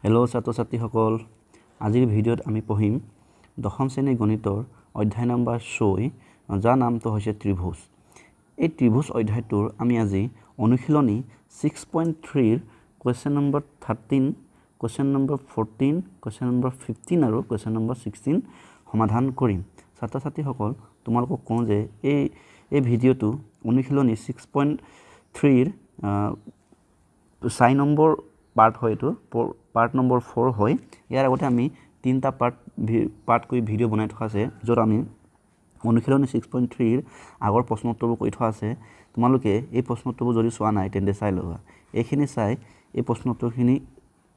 Hello' ছাত্ৰ ছাত্ৰীসকল, আজিৰ ভিডিঅ'ত আমি পঢ়িম দশম শ্ৰেণীৰ গণিতৰ অধ্যায় নম্বৰ 6, যাৰ নামটো হৈছে ত্ৰিভুজ। এই ত্ৰিভুজ অধ্যায়টোৰ আমি আজি অনুশীলনী 6.3 question number 13, question number 14, question number 15 আৰু কুৱেশ্যন নম্বৰ 16 সমাধান কৰিম। ছাত্ৰ ছাত্ৰীসকল, তোমালোকক কওঁ যে এই ভিডিঅ'টো অনুশীলনী 6.3 4 নম্বৰ পাৰ্ট হয়। এইটো পাৰ্ট নম্বৰ 4 হয়। ইয়াৰ আগতে আমি 3টা পাৰ্ট কৰি ভিডিঅ' বনাই থকা আছে, য'ত আমি অনুশীলনী 6.3 আগৰ প্ৰশ্ন উত্তৰবোৰ কৰি থোৱা আছে। তোমালোকে এই প্ৰশ্ন উত্তৰবোৰ যদি চোৱা নাই তেন্তে চাই ল'বা। এইখিনি চাই এই প্ৰশ্ন উত্তৰখিনি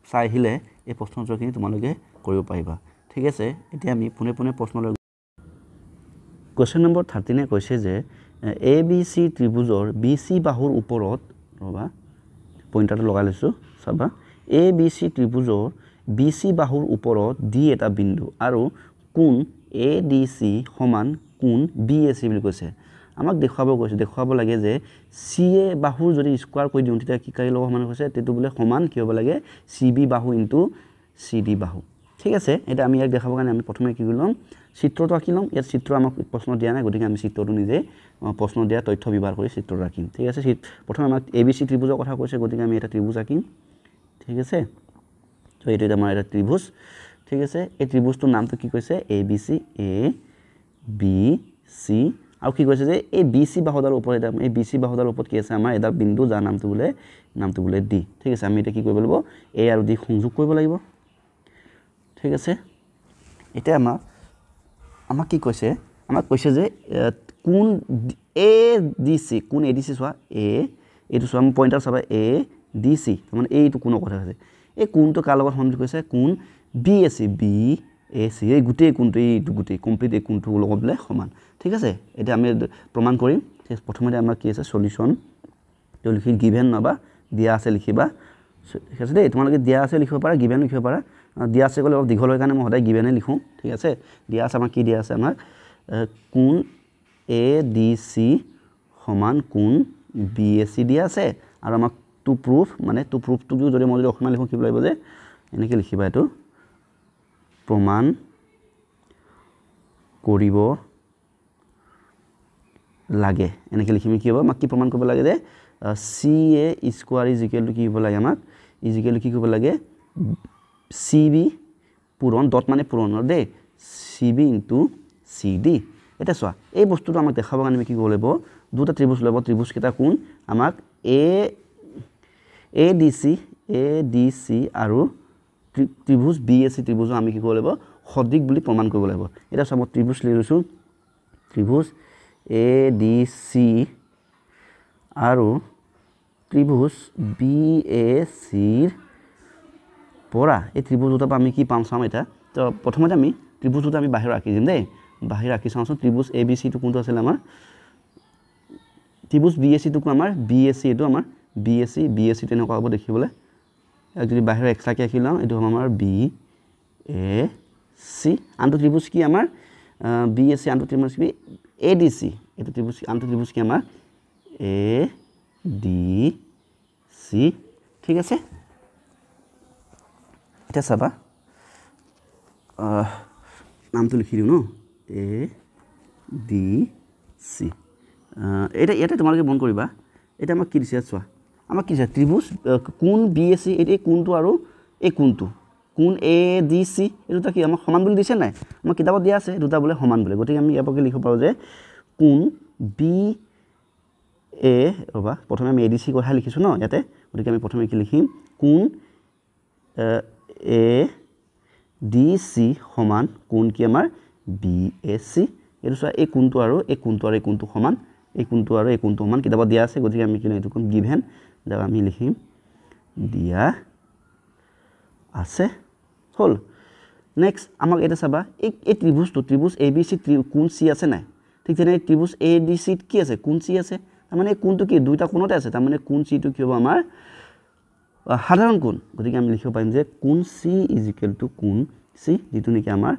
চাই আহিলে এই প্ৰশ্ন উত্তৰখিনি তোমালোকে কৰিব পাৰিবা। ঠিক আছে, এতিয়া আমি পোনে পোনে প্ৰশ্নলৈ। কুৱেশ্যন নম্বৰ 13 কৈছে যে ABC ত্ৰিভুজৰ BC বাহুৰ ওপৰত, ৰ'বা পইণ্টাৰটো লগাই লৈছোঁ, চাবা। ABC ত্ৰিভুজৰ BC বাহুৰ ওপৰত D এটা বিন্দু আৰু কোণ ADC সমান কোণ BAC বুলি কৈছে। আমাক দেখুৱাব লাগে যে CA বাহুৰ যদি স্কোৱাৰ কৰি দিওঁ তেতিয়া কি কাৰি লগত সমান কৈছে, সেইটো বোলে সমান কি হ'ব লাগে, CB বাহু ইনটু CD বাহু। ঠিক আছে, এতিয়া আমি ইয়াক দেখাবৰ কাৰণে আমি প্ৰথমে কি কৰি ল'ম, চিত্ৰটো আঁকি ল'ম। ইয়াত চিত্ৰ আমাক প্ৰশ্ন দিয়া নাই, গতিকে আমি চিত্ৰটো নিজে প্ৰশ্ন দিয়া তথ্য ব্যৱহাৰ কৰি চিত্ৰটো আঁকিম। ঠিক আছে, প্ৰথমে আমাক ABC ত্ৰিভুজৰ কথা কৈছে, গতিকে আমি এটা ত্ৰিভুজ আঁকিম। ঠিক আছে, তো এইটো আমাৰ এটা ত্ৰিভুজ। ঠিক আছে, এই ত্ৰিভুজটোৰ নামটো কি কৈছে, ABC আৰু কি কৈছে যে এই BC বাহুডালৰ ওপৰত এই BC বাহুডালৰ ওপৰত কি আছে, আমাৰ এটা বিন্দু যাৰ নামটো বোলে D। ঠিক আছে, আমি এতিয়া কি কৰিব লাগিব, A আৰু D সংযোগ কৰিব লাগিব। ঠিক আছে, এতিয়া আমাক কি কৈছে, আমাক কৈছে যে কোণ ADC, কোণ ADC চোৱা, এইটো চোৱা, মোৰ পইণ্টাৰ চাবা, ADC তাৰমানে এইটো কোণৰ কথা কৈছে। এই কোণটো কাৰ লগত সমান বুলি কৈছে, কোণ BAC, এই গোটেই কোণটো, এইটো গোটেই কমপ্লিট এই কোণটোৰ লগত বোলে সমান। ঠিক আছে, এতিয়া আমি প্ৰমাণ কৰিম। প্ৰথমতে আমাৰ কি আছে, চলিউশ্যন, তো লিখি গিভেন নাবা দিয়া আছে লিখিবা। ঠিক আছে দেই, তোমালোকে দিয়া আছে লিখিব পাৰা, গিভেন লিখিব পাৰা। দিয়া আছে ক'লে অলপ দীঘল হয় কাৰণে মই সদায় গিভেনে লিখোঁ। ঠিক আছে, দিয়া আছে আমাক কি দিয়া আছে, আমাক কোণ ADC সমান কোণ BAC দিয়া আছে, আৰু আমাক টু প্ৰুফটো যদি মই অসমীয়া লিখোঁ কি লাগিব যে এনেকৈ লিখিবা, এইটো প্ৰমাণ কৰিব লাগে, এনেকৈ লিখিম। কি হ'ব, আমাক কি প্ৰমাণ কৰিব লাগে যে CA square is equal to কি হ'ব লাগে, আমাক কি কৰিব লাগে, CB পূৰণ, ডট মানে পূৰণৰ দেই, CB ইনটু CD। এতিয়া চোৱা, এই বস্তুটো আমাক দেখাবৰ কাৰণে আমি কি কৰিব লাগিব, দুটা ত্ৰিভুজ ল'ব, ত্ৰিভুজকেইটা কোন, আমাক ADC আৰু ত্ৰিভুজ BAC ত্ৰিভুজৰ আমি কি কৰিব লাগিব, সদৃশ বুলি প্ৰমাণ কৰিব লাগিব। এতিয়া চোৱা, মই ত্ৰিভুজ লৈ লৈছোঁ, ত্ৰিভুজ ADC আৰু ত্ৰিভুজ BACৰ পৰা এই ত্ৰিভুজ দুটাৰ পৰা আমি কি পাম চাম এতিয়া। তো প্ৰথমতে আমি ত্ৰিভুজ দুটা আমি বাহিৰত আঁকি দিম দেই, বাহিৰত আঁকি চাওঁচোন। ত্ৰিভুজ ABCটো কোনটো আছিলে আমাৰ, ত্ৰিভুজ BACটো আমাৰ BAC, এইটো আমাৰ BAC তেনেকুৱা হ'ব দেখিবলৈ। ইয়াক যদি বাহিৰত এক্সট্ৰাকৈ আঁকি লওঁ, এইটো হ'ব আমাৰ BAC। আনটো ত্ৰিভুজ কি আমাৰ BAC, আনটো ত্ৰিভুজ কি ADC, এইটো ত্ৰিভুজ, আনটো ত্ৰিভুজ কি আমাৰ ADC। ঠিক আছে, এতিয়া চাবা, নামটো লিখি দিওঁ ন, ADC। এতিয়া ইয়াতে তোমালোকে মন কৰিবা, এতিয়া আমাক কি দিছে চোৱা, আমাক কি দিছে, ত্ৰিভুজ কোণ BAC, এই কোণটো আৰু এই কোণটো, কোণ ADC, এই দুটা কি আমাক সমান বুলি দিছে নাই, আমাৰ কিতাপত দিয়া আছে দুটা বোলে সমান বোলে। গতিকে আমি ইয়াৰ পৰা লিখিব পাৰোঁ যে কোণ BA, ৰ'বা প্ৰথমে আমি ADC কথা লিখিছোঁ ন ইয়াতে, গতিকে আমি প্ৰথমে কি লিখিম, কোণ ADC সমান কোণ কি আমাৰ BAC। এইটো চোৱা, এই কোণটো আৰু এই কোণটো সমান, এই কোণটো আৰু এই কোণটো সমান, কিতাপত দিয়া আছে। গতিকে আমি কি এইটো কোণ গিভেন, যাক আমি লিখিম দিয়া আছে, হ'ল। নেক্সট আমাক এতিয়া চাবা, এই ত্ৰিভুজ ABC কোণ C আছে নাই, ঠিক তেনেকৈ ত্ৰিভুজ ADC কি আছে, কোণ C আছে। তাৰমানে এই কোণটো কি দুইটা কোণতে আছে, তাৰমানে কোণ Cটো কি হ'ব আমাৰ সাধাৰণ কোণ। গতিকে আমি লিখিব পাৰিম যে কোণ C ইজ ইকুৱেল টু কোণ C, যিটো নেকি আমাৰ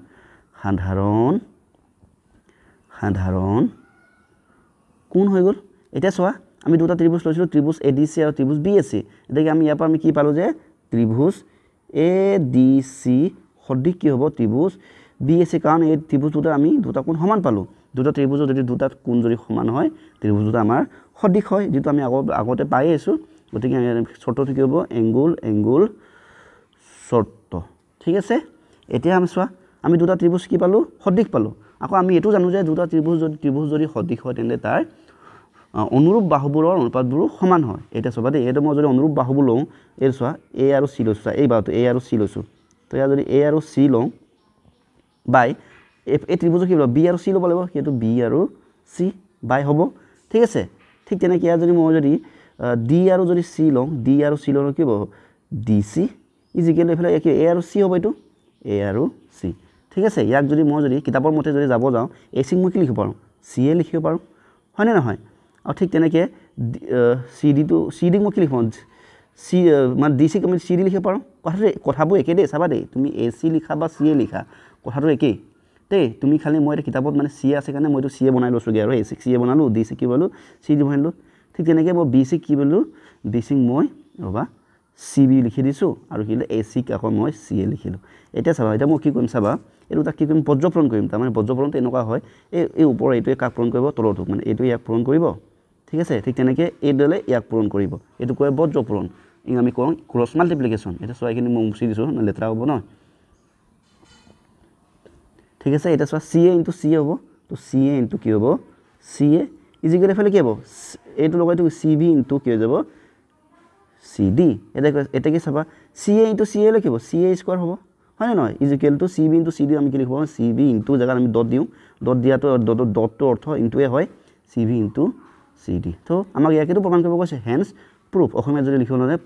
সাধাৰণ কোণ হৈ গ'ল। এতিয়া চোৱা, আমি দুটা ত্ৰিভুজ লৈছিলোঁ, ত্ৰিভুজ ADC আৰু ত্ৰিভুজ BAC। গতিকে আমি ইয়াৰ পৰা আমি কি পালোঁ যে ত্ৰিভুজ ADC সদৃশ কি হ'ব ত্ৰিভুজ BAC কাৰণ এই ত্ৰিভুজ দুটা আমি দুটা কোণ সমান পালো দুটা ত্ৰিভুজৰ যদি দুটা কোণ যদি সমান হয় ত্ৰিভুজ দুটা আমাৰ সদৃশ হয় যেটো আমি আগতে পাই আছো গতিকে শৰ্তটো কি হ'ব এংগুল শৰ্ত ঠিক আছে এতিয়া আমি চোৱা আমি দুটা ত্ৰিভুজ কি পালো সদৃশ পালো আকৌ আমি এটো জানো যে দুটা ত্ৰিভুজ যদি সদৃশ হয় তেন্তে তাৰ অনুৰূপ বাহুবোৰৰ অনুপাতবোৰ সমান হয় এটা চবা দে এটো মই যদি অনুৰূপ বাহুবোৰ লওঁ এৰ চোৱা A আৰু C লৈছো এই বাহুটো A আৰু C লৈছো তো ইয়া যদি A আৰু C লওঁ বাই এই ত্ৰিভুজ কি হ'ব B আৰু C ল'ব লাগিব হেতু B আৰু C বাই হ'ব ঠিক আছে ঠিক তেনেকৈ ইয়া যদি মই যদি D আৰু যদি C লওঁ D আৰু C লওঁ কি হ'ব DC ইজিকেল এফালে কি A আৰু C হ'ব এটো A আৰু C ঠিক আছে ইয়াক যদি মই যদি কিতাপৰ মতে যদি যাব যাওঁ AC মই কি লিখিব পাৰো C এ লিখিব পাৰো হয় না নহয় আৰু ঠিক তেনেকৈ CD মই কি লিখিম C মানে DC আমি CD লিখিব পাৰো কথাবোৰ একে দেই চাবা দেই তুমি AC লিখা বা C এ লিখা কথাটো একেই দেই তুমি খালি মই এটা কিতাপত মানে C আছে কাৰণে মই তো C এ বনাই লৈছোগে আৰু AC C এ বনালো DC কি বনালো CD বনালো ঠিক তেনেকৈ মই BC কি বনালো BC মই ৰবা CB লিখি দিছো আৰু কিলে AC আকৌ মই C এ লিখিলো এটা চাবা এটা মই কি কৰিম চাবা এটো তাক কি কৰিম বজ্ৰপূৰণ কৰিম তাৰ মানে বজ্ৰপূৰণটো এনেকুৱা হয় এই ওপৰ এইটোৱে কাক পূৰণ কৰিব তলটো মানে এইটো ইয়াক পূৰণ কৰিব ঠিক আছে ঠিক তেনেকৈ এই দলে ইয়াক পূৰণ কৰিব এটো কয় বজ্ৰপূৰণ আমি কওঁ ক্ৰছ মাল্টিপ্লিকেশ্যন এটা চোৱা এখিনি মই মুছি দিছো না লেটৰা হ'ব ন ঠিক আছে এটা চোৱা CA * CA হ'ব তো CA * কি হ'ব CA ইজিকেল এফালে কি হ'ব এইটো লগাইটো CB * কি হৈ যাব CD এটা কি চাবা CA * CA লৈ কি হ'ব CA স্কয়াৰ হ'ব হয় না নহয় ইজিকেল টু CB * CD আমি কি লিখব CB * জায়গা আমি ডট দিও ডট দিয়াটো ডটটো অৰ্থ ইনটুৱে হয় CB * CD তো আমাক ইয়াকেটো প্ৰমাণ কৰিব কৈছে হেন্স প্ৰুফ অসমীয়া যদি লিখিব নহয়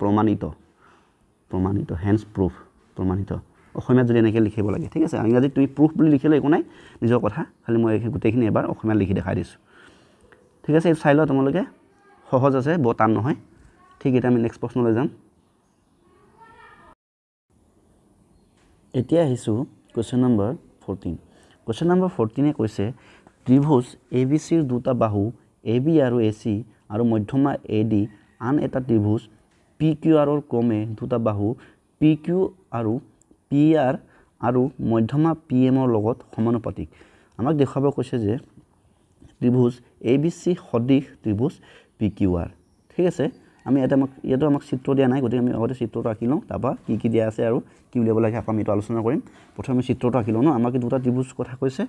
প্ৰমাণিত হেন্স প্ৰুফ প্ৰমাণিত অসমীয়া যদি এনেকৈ লিখিব লাগে ঠিক আছে ইংৰাজীত তুমি প্ৰুফ বুলি লিখিলে একো নাই নিজৰ কথা খালি মই গোটেইখিনি এবাৰ অসমীয়া লিখি দেখাই দিছো ঠিক আছে চাই লও তোমালোকে সহজ আছে বৰ টান নহয় ঠিক এটা আমি নেক্সট প্ৰশ্নলৈ যাম এতিয়া আহিছো কোৱেশ্চন নম্বৰ 14 কোৱেশ্চন নম্বৰ 14 এ কৈছে ত্ৰিভুজ ABC ৰ দুটা বাহু AB আৰু AC আৰু মধ্যমা AD আন এটা ত্ৰিভুজ PQR ৰ ক্ৰমে দুটা বাহু PQ আৰু PR আৰু মধ্যমা PM ৰ লগত সমানুপাতিক আমাক দেখাব কৈছে যে ত্ৰিভুজ ABC সদৃশ ত্ৰিভুজ PQR ঠিক আছে আমি এটা আমাক চিত্ৰ দিয়া নাই গতিকে আমি আগতে চিত্ৰটো আঁকি লওঁ তাৰপা কি দিয়া আছে আৰু কি উলিয়াব লাগে আপা আমি এটা আলোচনা কৰিম প্ৰথমে চিত্ৰটো আঁকি লওঁ ন আমাক দুটা ত্ৰিভুজ কথা কৈছে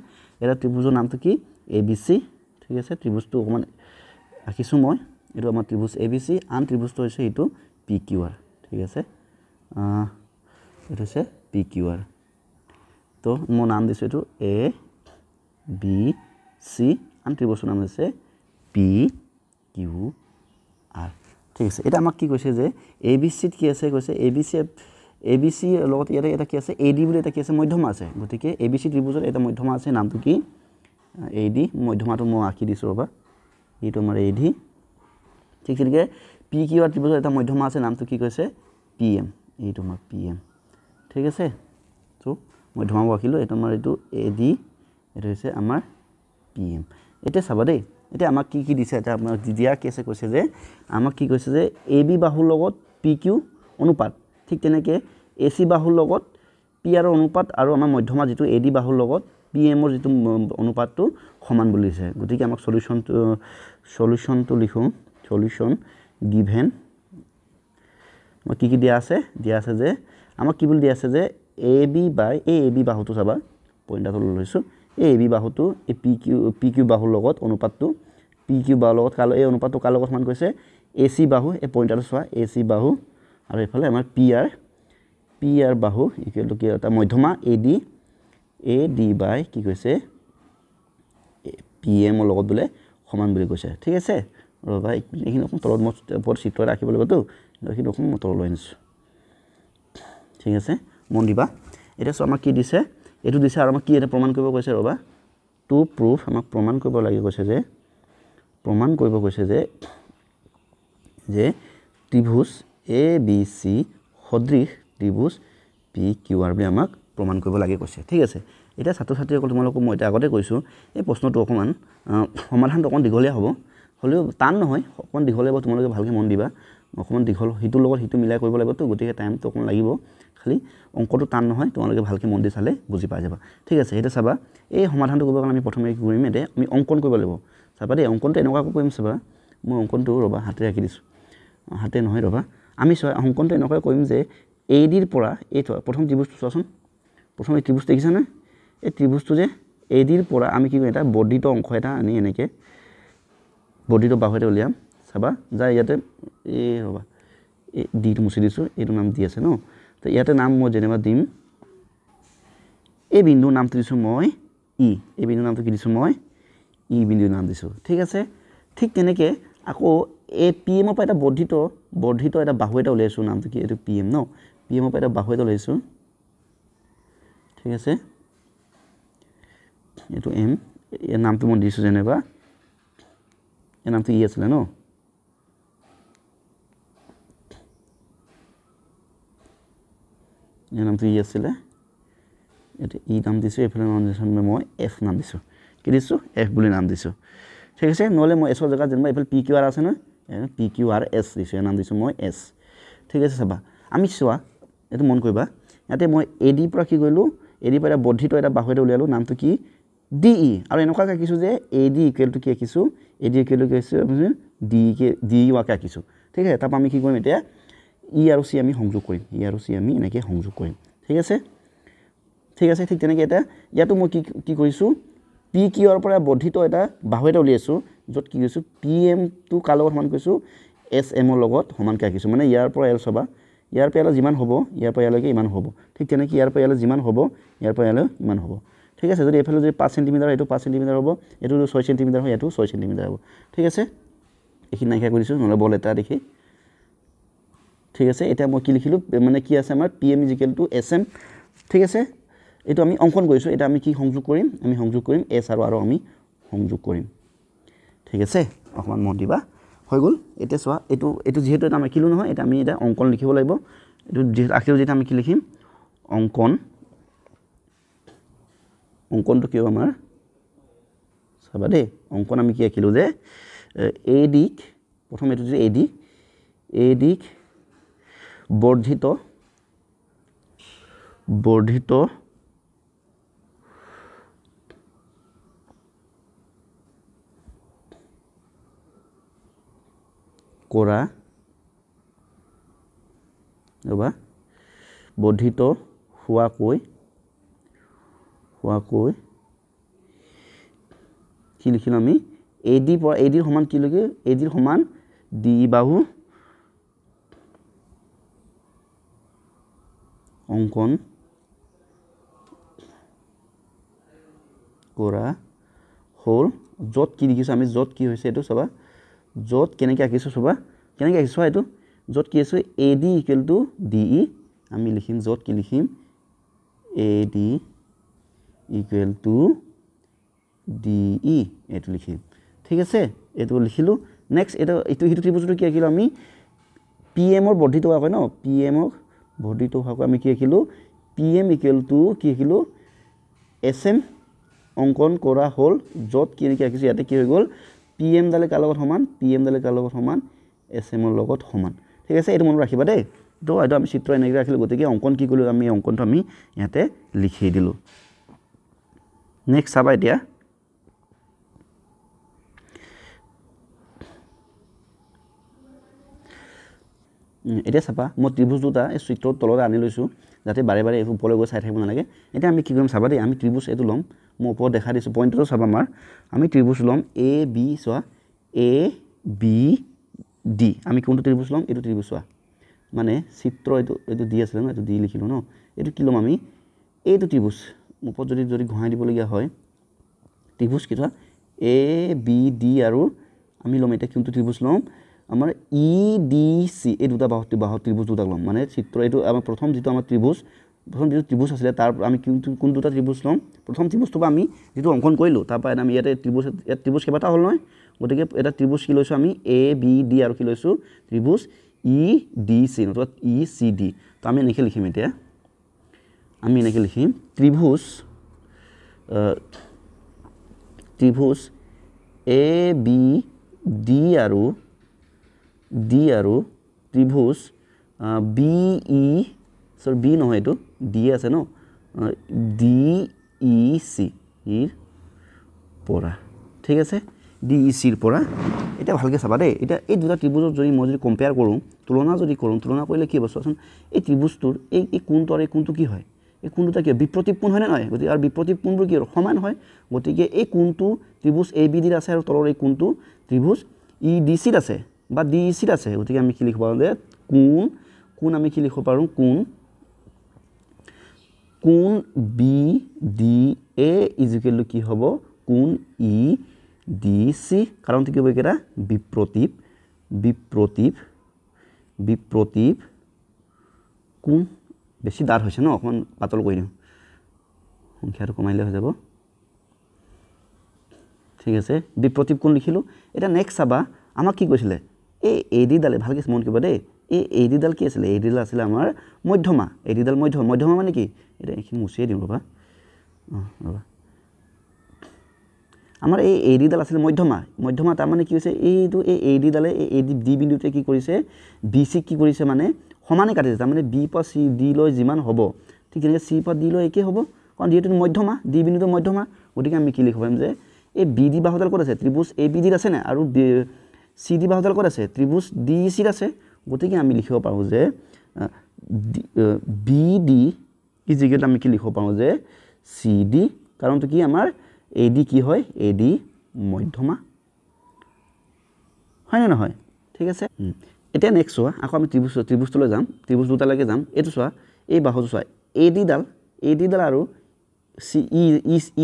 এটা ত্ৰিভুজৰ নামটো কি ABC ঠিক আছে ত্ৰিভুজটো অকমান আঁকিছো মই এটো আমাৰ ত্ৰিভুজ ABC আন ত্ৰিভুজটো হৈছে এটো PQR ঠিক আছে এটো হৈছে PQR তো মই নাম দিছো এটো ABC আন ত্ৰিভুজৰ নাম হৈছে PQR ঠিক আছে এটা আমাক কি কৈছে যে ABC ত কি আছে কৈছে ABC লগত এটা কি আছে AD বুলি এটা কি আছে মধ্যমা আছে গতিকে ABC ত্ৰিভুজৰ এটা মধ্যমা আছে নামটো কি AD মধ্যমাটো মই আঁকি দিছো ৰবা এইটো আমাৰ AD ঠিক আছে PQR ত্ৰিভুজৰ এটা মধ্যমা আছে নামটো কি কৈছে PM এইটো আমাৰ PM ঠিক আছে তো মধ্যমা আঁকিলো এটা আমাৰ এইটো AD এটা হৈছে আমাৰ PM এটা চাবা দেই এটা আমাক কি দিছে এটা আমাৰ দিয়া কেছে কৈছে যে আমাক কি কৈছে যে AB বাহুৰ লগত PQ অনুপাত ঠিক তেনেকৈ AC বাহুৰ লগত PR ৰ অনুপাত আৰু আমাৰ মধ্যমা যেটো AD বাহুৰ লগত PM ৰ যেটো অনুপাতটো সমান বুলি দিছে গতিকে আমাক সলিউশনটো লিখো সলিউশন গিভেন কি দিয়া আছে যে আমাক কি বুলি দিয়া আছে যে AB বাহুটো চাবা পইণ্টটো লৈছো AB বাহুটো এই PQ বাহুৰ লগত অনুপাতটো PQ বাহুৰ লগত কালো এই অনুপাতটো কাৰ লগত সমান কৈছে AC বাহু এই পইণ্টটো চোৱা AC বাহু আৰু এফালে আমাৰ PR বাহু ইকুৱেল টু কি এটা মধ্যমা AD বাই কি কৈছে PM ৰ লগত বোলে সমান বুলি কৈছে ঠিক আছে ৰবা এইখিনি অকন তলত মই ওপৰত চিত্ৰ ৰাখিব লাগিব তো এইখিনি অকন মই তলত লৈ আনিছো ঠিক আছে মন দিবা এটা সো আমাক কি দিছে এটো দিছে আৰু আমাক কি এটা প্ৰমাণ কৰিব কৈছে ৰবা টু প্ৰুফ আমাক প্ৰমাণ কৰিব লাগি কৈছে যে ত্ৰিভুজ ABC সদৃশ ত্ৰিভুজ PQR বুলি আমাক প্ৰমাণ কৰিব লাগে কৈছে ঠিক আছে এটা ছাত্ৰ-ছাত্ৰীসকল তোমালোকক মই এটা আগতে কৈছো এই প্ৰশ্নটো অকমান সমাধানটো অকন দীঘলীয়া হ'ব হলেও টান নহয় অকন দীঘলীয়া হ'ব তোমালোকে ভালকৈ মন দিবা অকমান দীঘল হিটো লগত হিটো মিলাই কৰিব লাগিব তো গতিকে টাইমটো অকন লাগিব খালি অংকটো টান নহয় তোমালোকে ভালকৈ মন দি চালে বুজি পাই যাবা ঠিক আছে এতিয়া চাবা এই সমাধানটো কৰিবৰ কাৰণে আমি প্ৰথমে কি কৰিম এতিয়া আমি অংকন কৰিব লাগিব চাবা দেই অংকনটো এনেকুৱাকৈ কৰিম চাবা মই অংকনটো ৰ'বা হাতে ৰাখি দিছোঁ হাতে নহয় ৰ'বা আমি চোৱা অংকনটো এনেকুৱাকৈ কৰিম যে এ ডিৰ পৰা এই প্ৰথম ত্ৰিভুজটো চোৱাচোন প্ৰথম এই ত্ৰিভুজ দেখিছানে এই ত্ৰিভুজটো যে এ ডিৰ পৰা আমি কি কৰিম এটা বৰ্ধিত অংশ এটা আনি এনেকৈ বৰ্ধিত বাহু এটা উলিয়াম চাবা যায় ইয়াতে এই ৰ'বা এই ডিটো মুচি দিছোঁ এইটো নাম দি আছে ন তো ইয়াতে নাম মই যেনিবা দিম এই বিন্দুৰ নামটো দিছোঁ মই ই এই বিন্দুৰ নামটো কি দিছোঁ মই ই বিন্দুৰ নাম দিছোঁ ঠিক আছে ঠিক তেনেকৈ আকৌ এই পি এমৰ পৰা এটা বৰ্ধিত এটা বাহু এটা উলিয়াইছোঁ নামটো কি এইটো পি এম ন পি এমৰ পৰা এটা বাহু এটা উলিয়াইছোঁ ঠিক আছে এইটো এম এই নামটো মই দিছোঁ যেনিবা এই নামটো ই আছিলে ন এই নামটো ই আছিলে এইটো ই নাম দিছোঁ এইফালে নাম দিছোঁ মই এফ নাম দিছোঁ কি দিছোঁ এফ বুলি নাম দিছোঁ ঠিক আছে নহ'লে মই এছৰ জেগাত যেনিবা এইফালে পি কিউ আৰ আছে নহয় পি কিউ আৰ এছ দিছোঁ এই নাম দিছোঁ মই এছ ঠিক আছে চাবা আমি চোৱা এইটো মন কৰিবা ইয়াতে মই এ ডিৰ পৰা কি কৰিলোঁ এ ডিৰ পৰা এটা বৰ্ধিত এটা বাহু এটা উলিয়ালোঁ নামটো কি ডি ই আৰু এনেকুৱাকৈ আঁকিছোঁ যে এ ডি ইকুৱেলটো কি আঁকিছোঁ এ ডি ইকুৱেলটো কি আঁকিছোঁ ডি ৱাকে আঁকিছোঁ ঠিক আছে তাৰপৰা আমি কি কৰিম এতিয়া ই আৰু চি আমি সংযোগ কৰিম ই আৰু চি আমি এনেকৈ সংযোগ কৰিম ঠিক আছে ঠিক তেনেকৈ এতিয়া ইয়াতো মই কি কৰিছোঁ পি কিউৰ পৰা বৰ্ধিত এটা বাহু এটা উলিয়াইছোঁ য'ত কি কৰিছোঁ পি এমটো কাৰ লগত সমান কৰিছোঁ এছ এমৰ লগত সমানকৈ আঁকিছোঁ মানে ইয়াৰ পৰা এল চাবা ইয়াৰ পৰা ইয়ালৈ যিমান হ'ব ইয়াৰ পৰা ইয়ালৈকে ইমান হ'ব ঠিক তেনেকৈ ইয়াৰ পৰা ইয়ালৈ যিমান হ'ব ইয়াৰ পৰা ইয়ালৈ ইমান হ'ব ঠিক আছে যদি এইফালে যদি 5 চেণ্টিমিটাৰ এইটো 5 চেণ্টিমিটাৰ হ'ব এইটো 6 চেণ্টিমিটাৰ হয় এইটো 6 চেণ্টিমিটাৰ হ'ব ঠিক আছে এইখিনি নাইকিয়া কৰিছোঁ নহ'লে বল এটা দেখি ঠিক আছে এতিয়া মই কি লিখিলোঁ মানে কি আছে আমাৰ P M is equal to S M ঠিক আছে এইটো আমি অংকন কৰিছোঁ এটা আমি কি সংযোগ কৰিম আমি সংযোগ কৰিম এছ আৰু আমি সংযোগ কৰিম ঠিক আছে অকণমান মন দিবা হৈ গ'ল এতিয়া চোৱা এইটো যিহেতু এটা আমি আঁকিলোঁ নহয় এটা আমি এটা অংকন লিখিব লাগিব এইটো যিহেতু আঁকিলোঁ যেতিয়া আমি কি লিখিম অংকনটো কিয় আমাৰ চাবা দেই অংকন আমি কি আঁকিলোঁ যে এ ডিক প্ৰথম এইটো যে এ ডিক বৰ্ধিত কৰা ৰ'বা বৰ্ধিত হোৱাকৈ কি লিখিলোঁ আমি এ ডিৰ সমান কি লিখি এ ডিৰ সমান ডি বাহু অংকন কৰা হ'ল য'ত কি লিখিছোঁ আমি য'ত কি হৈছে এইটো চাবা য'ত কেনেকৈ আঁকিছোঁ চাবা কেনেকৈ আঁকিছোঁ এইটো য'ত কি আছোঁ A D equal to D E আমি লিখিম য'ত কি লিখিম A D equal to D E এইটো লিখিম ঠিক আছে এইটো লিখিলোঁ নেক্সট এইটো ত্ৰিভুজটো কি আঁকিলোঁ আমি পি এমৰ বৰ্ধিত হোৱাকৈ ন পি এমৰ বৰ্ধিত হোৱাকৈ আমি কি আঁকিলোঁ পি এম ইকুৱেল টু কি আঁকিলোঁ এছ এম অংকন কৰা হ'ল য'ত কেনেকৈ আঁকিছোঁ ইয়াতে কি হৈ গ'ল পি এম ডালে কাৰ লগত সমান এছ এমৰ লগত সমান ঠিক আছে এইটো মনত ৰাখিবা দেই তো এইটো আমি চিত্ৰ এনেকৈ ৰাখিলোঁ গতিকে অংকন কি কৰিলোঁ আমি অংকনটো আমি ইয়াতে লিখি দিলোঁ নেক্সট চাবা এতিয়া এতিয়া চাবা মই ত্ৰিভুজ দুটা এই চিত্ৰৰ তলতে আনি লৈছোঁ যাতে বাৰে বাৰে ওপৰলৈ গৈ চাই থাকিব নালাগে এতিয়া আমি কি কৰিম চাবা দেই আমি ত্ৰিভুজ এইটো ল'ম মই ওপৰত দেখা দিছোঁ পইণ্টটো চাবা আমাৰ আমি ত্ৰিভুজ ল'ম এ বি চোৱা এ বি ডি আমি কোনটো ত্ৰিভুজ ল'ম এইটো ত্ৰিভুজ চোৱা মানে চিত্ৰ এইটো দি আছিলে ন এইটো দি লিখিলোঁ ন এইটো কি ল'ম আমি এইটো ত্ৰিভুজ ওপৰত যদি ঘূৰাই দিবলগীয়া হয় ত্ৰিভুজ কি চোৱা এ বি ডি আৰু আমি ল'ম এতিয়া কোনটো ত্ৰিভুজ ল'ম আমাৰ ই ডি চি এই দুটা বাহু ত্ৰিভুজ দুটা ল'ম মানে চিত্ৰ এইটো আমাৰ প্ৰথম যিটো আমাৰ ত্ৰিভুজ আছিলে তাৰ আমি কোন দুটা ত্ৰিভুজ ল'ম প্ৰথম ত্ৰিভুজটো আমি যিটো অংকন কৰিলোঁ তাৰপৰা আমি ইয়াত ত্ৰিভুজ কেইবাটা হ'ল নহয় গতিকে এটা ত্ৰিভুজ কি লৈছোঁ আমি এ বি ডি আৰু কি লৈছোঁ ত্ৰিভুজ ই ডি চি নতুবা ই চি ডি তো আমি এনেকৈ লিখিম এতিয়া আমি এনেকৈ লিখিম ত্ৰিভুজ এ বি ডি আৰু ত্ৰিভুজ বি ই সৰি বি নহয় এইটো ডি আছে ন ডি ই চি ইৰ পৰা ঠিক আছে ডি ই চিৰ পৰা এটা ভালকৈ চাবা দেই এটা এই দুটা ত্ৰিভুজৰ যদি মই যদি কম্পেয়াৰ কৰোঁ তুলনা কৰিলে কি হ'ব চোৱাচোন এই ত্ৰিভুজটোৰ এই কোণটো আৰু এই কোণটো কি হয় এই কোণটো কি বিপ্ৰতীপ কোণ হয়নে নহয় গতিকে আৰু বিপ্ৰতীপ কোণবোৰ কি সমান হয় গতিকে এই কোণটো ত্ৰিভুজ এ বি ডিৰ আছে আৰু তলৰ এই কোণটো ত্ৰিভুজ ই ডি চিত আছে বা ডি ই চিত আছে গতিকে আমি কি লিখিব পাৰোঁ যে কোণ আমি কি লিখিব পাৰোঁ কোণ B D A is equal to কি হ'ব কোণ ই ডি চি কাৰণটো কি হ'ব এইকেইটা বিপ্ৰতীপ কোণ বেছি ডাঠ হৈছে ন অকণমান পাতল কৰি দিওঁ সংখ্যাটো কমাইলে হৈ যাব ঠিক আছে বিপ্ৰতীপ কোণ লিখিলোঁ এতিয়া নেক্সট চাবা আমাক কি কৈছিলে এই এ ডি ডালে ভালকৈ মন কৰিব দেই এই এ ডি ডাল কি আছিলে এ ডি ডাল আছিলে আমাৰ মধ্যমা এ ডি ডাল মধ্যমা মানে কি এতিয়া এইখিনি মুচিয়ে দিওঁ ৰ'বা ৰ'বা আমাৰ এই এ ডি ডাল আছিলে মধ্যমা তাৰমানে কি হৈছে এইটো এই এ ডি ডালে এই এ ডি বিন্দুতে কি কৰিছে বি চিক কি কৰিছে মানে সমানে কাটিছে তাৰমানে বি পৰা চি ডি লৈ যিমান হ'ব ঠিক তেনেকৈ চি পৰা ডি লৈ একে হ'ব কাৰণ যিহেতু মধ্যমা ডি বিন্দুটো মধ্যমা গতিকে আমি কি লিখিব পাৰিম যে এই বি ডি বাহুডাল ক'ত আছে ত্ৰিভুজ এ বি ডিত আছে নে আৰু চি ডি বাহুডাল ক'ত আছে ত্ৰিভুজ ডি ই চিত আছে গতিকে আমি লিখিব পাৰোঁ যে B D is equal to আমি কি লিখিব পাৰোঁ যে চি ডি কাৰণটো কি আমাৰ এ ডি কি হয় এ ডি মধ্যমা হয়নে নহয় ঠিক আছে এতিয়া নেক্সট চোৱা আকৌ আমি ত্ৰিভুজটোলৈ যাম ত্ৰিভুজ দুটালৈকে যাম এইটো চোৱা এই বাহুটো চোৱা এ ডি ডাল আৰু চি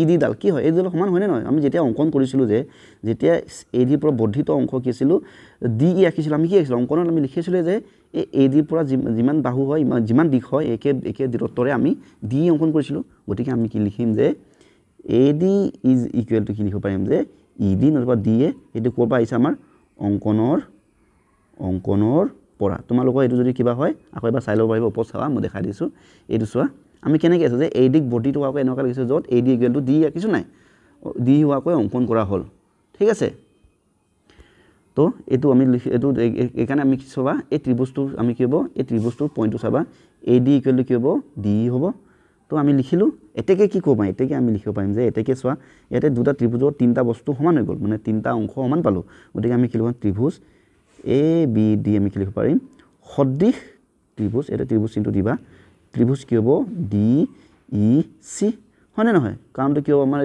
ই ডি ডাল কি হয় এই দুডাল সমান হয়নে নহয় আমি যেতিয়া অংকন কৰিছিলোঁ যে যেতিয়া এ ডিৰ পৰা বৰ্ধিত অংশ কি আছিলোঁ ডি ই ৰাখিছিলোঁ আমি কি ৰাখিছিলোঁ অংকনত আমি লিখিছিলোঁ যে এই এ ডিৰ পৰা যিমান বাহু হয় যিমান দিশ হয় একে দূৰত্বৰে আমি ডি অংকন কৰিছিলোঁ গতিকে আমি কি লিখিম যে A D is equal to কি লিখিব পাৰিম যে ই ডি নতুবা ডি এ সেইটো ক'ৰ পৰা আহিছে আমাৰ অংকনৰ পৰা তোমালোকৰ এইটো যদি কিবা হয় আকৌ এবাৰ চাই ল'ব পাৰিব ওপৰত চাবা মই দেখাই দিছোঁ এইটো চোৱা আমি কেনেকৈ আছোঁ যে এ ডিক বৰ্ধিত হোৱাকৈ এনেকুৱা লিখিছোঁ য'ত A D equal to D ৰাখিছোঁ নাই ডি হোৱাকৈ অংকন কৰা হ'ল ঠিক আছে তো এইটো আমি এইটো এইকাৰণে আমি কি চাবা এই ত্ৰিভুজটো আমি কি হ'ব এই ত্ৰিভুজটোৰ পইণ্টটো চাবা এ ডি ইকুৱেল টু কি হ'ব ডি হ'ব তো আমি লিখিলোঁ এতেকে কি ক'ব পাৰিম এতেকে আমি লিখিব পাৰিম যে এতেকে চোৱা ইয়াতে দুটা ত্ৰিভুজৰ তিনিটা বস্তু সমান হৈ গ'ল মানে তিনিটা অংশ সমান পালোঁ গতিকে আমি কি লিখিব ত্ৰিভুজ এ বি ডি আমি কি লিখিব পাৰিম সদৃশ ত্ৰিভুজ এটা ত্ৰিভুজ চিনটো দিবা ত্ৰিভুজ কি হ'ব ডি ই চি হয়নে নহয় কাৰণটো কি হ'ব আমাৰ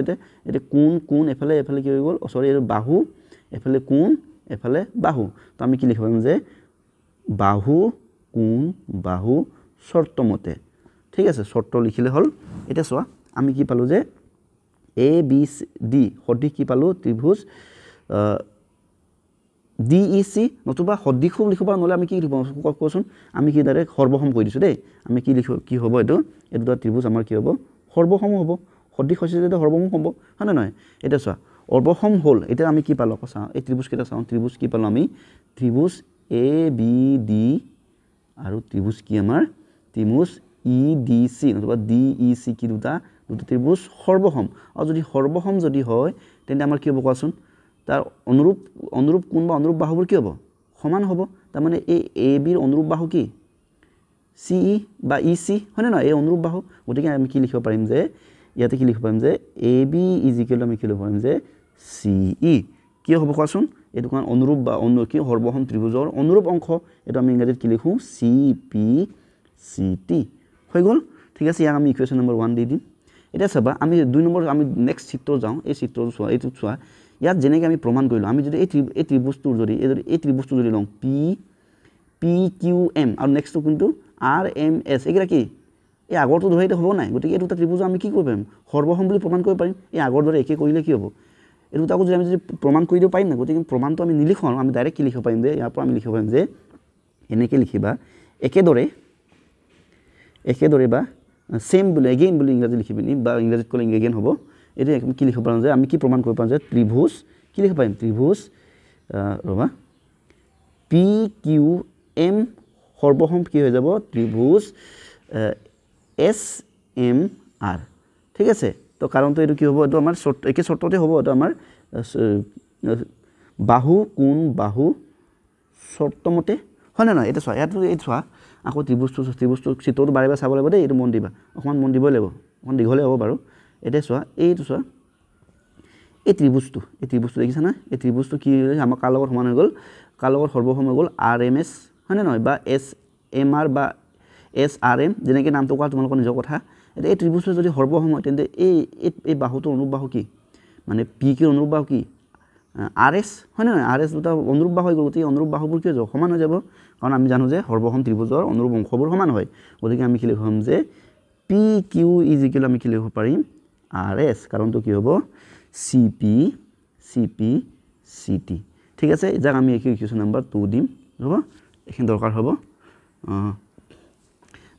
এতিয়া কোণ এফালে কি হৈ গ'ল চৰি এইটো বাহু এফালে কোণ এফালে বাহু তো আমি কি লিখিব পাৰিম যে বাহু চৰ্তমতে ঠিক আছে চৰ্ত লিখিলে হ'ল এতিয়া চোৱা আমি কি পালোঁ যে এ বি চি ডি সদৃশ কি পালোঁ ত্ৰিভুজ ডি ই চি নতুবা সদৃশো লিখিব পাৰোঁ নহ'লে আমি কি লিখিব কোৱাচোন আমি কি ডাইৰেক্ট সৰ্বসম কৰি দিছোঁ দেই আমি কি লিখিব কি হ'ব এইটো দুটা ত্ৰিভুজ আমাৰ কি হ'ব সৰ্বসম হ'ব সদৃশ হৈছে যেতিয়া সৰ্বসম হ'ব হয়নে নহয় এতিয়া চোৱা সৰ্বসম হ'ল এতিয়া আমি কি পালোঁ আকৌ চাওঁ এই ত্ৰিভুজকেইটা চাওঁ ত্ৰিভুজ কি পালোঁ আমি ত্ৰিভুজ এ বি ডি আৰু ত্ৰিভুজ কি আমাৰ ত্ৰিভুজ ই ডি চি নতুবা ডি ই চি কি দুটা ত্ৰিভুজ সৰ্বসম আৰু যদি সৰ্বসম যদি হয় তেন্তে আমাৰ কি হ'ব কোৱাচোন তাৰ অনুৰূপ কোণ বা অনুৰূপ বাহুবোৰ কি হ'ব সমান হ'ব তাৰমানে এই এ বিৰ অনুৰূপ বাহু কি চি ই বা ই চি হয়নে নহয় এই অনুৰূপ বাহু গতিকে আমি কি লিখিব পাৰিম যে ইয়াতে কি লিখিব পাৰিম যে A B is equal to আমি কি লিখিব পাৰিম যে চি ই কিয় হ'ব কোৱাচোন এইটো কাৰণ অনুৰূপ বা কি সৰ্বসম ত্ৰিভুজৰ অনুৰূপ অংশ এইটো আমি ইংৰাজীত কি লিখোঁ চি পি চি টি হৈ গ'ল ঠিক আছে ইয়াক আমি ইকুৱেশ্যন নম্বৰ 1 দি দিম এতিয়া চাবা আমি 2 নম্বৰ আমি নেক্সট চিত্ৰ যাওঁ এই চিত্ৰটো চোৱা এইটো চোৱা ইয়াত যেনেকৈ আমি প্ৰমাণ কৰিলোঁ আমি যদি এই ত্ৰিভুজটোৰ যদি এই ত্ৰিভুজটো যদি লওঁ পি কিউ এম আৰু নেক্সটটো কোনটো আৰ এম এছ এইকেইটা কি এই আগৰটো ধৰিতে হ'ব নাই গতিকে এই দুটা ত্ৰিভুজ আমি কি কৰিব পাৰিম সৰ্বসম বুলি প্ৰমাণ কৰিব পাৰিম এই আগৰ দৰে একে কৰিলে কি হ'ব এই দুটাকো যদি আমি যদি প্ৰমাণ কৰি দিব পাৰিম না গতিকে প্ৰমাণটো আমি নিলিখোঁ আৰু আমি ডাইৰেক্ট কি লিখিব পাৰিম যে ইয়াৰ পৰা আমি লিখিব পাৰিম যে এনেকৈ লিখিবা একেদৰে বা সেম বুলি এগেইন বুলি ইংৰাজী লিখি পিনি বা ইংৰাজীত ক'লে এগেইন হ'ব এইটো কি লিখিব পাৰোঁ যে আমি কি প্ৰমাণ কৰিব পাৰোঁ যে ত্ৰিভুজ কি লিখিব পাৰিম ত্ৰিভুজ ৰ'বা পি কিউ এম সৰ্বসম কি হৈ যাব ত্ৰিভুজ এছ এম আৰ ঠিক আছে তো কাৰণটো এইটো কি হ'ব এইটো আমাৰ একে চৰ্ততে হ'ব এইটো আমাৰ বাহু কোণ বাহু চৰ্তমতে হয় নে নহয় এটা চোৱা ইয়াতো এইটো চোৱা আকৌ ত্ৰিভুজটো চিত্ৰটো বাৰে বাৰে চাব লাগিব দেই এইটো মন দিবা অকণমান মন দিবই লাগিব অকণমান দীঘলে হ'ব বাৰু এতিয়া চোৱা এইটো চোৱা এই ত্ৰিভুজটো দেখিছা না এই ত্ৰিভুজটো কি আমাৰ কাৰ লগত সমান হৈ গ'ল কাৰ লগত সৰ্বসম হৈ গ'ল RMS হয়নে নহয় বা SMR বা SRM যেনেকৈ নামটো কোৱা তোমালোকৰ নিজৰ কথা এতিয়া এই ত্ৰিভুজটো যদি সৰ্বসম হয় তেন্তে এই বাহুটোৰ অনুৰূপ বাহু কি মানে PQ অনুৰূপ বাহু কি RS হয় নে নহয় RS দুটা অনুৰূপ বাহু হৈ গ'ল গতিকে অনুৰূপ বাহুবোৰ কি হৈ যাব সমান হৈ যাব কাৰণ আমি জানো যে সৰ্বসম ত্ৰিভুজৰ অনুৰূপ অংশবোৰ সমান হয় গতিকে আমি কি লিখিম যে PQ = আমি কি লিখিব পাৰিম RS কাৰণটো কি হ'ব CP CT ঠিক আছে যাক আমি ইকুৱেশ্যন নম্বৰ 2 দিম হ'ব এইখিনি দৰকাৰ হ'ব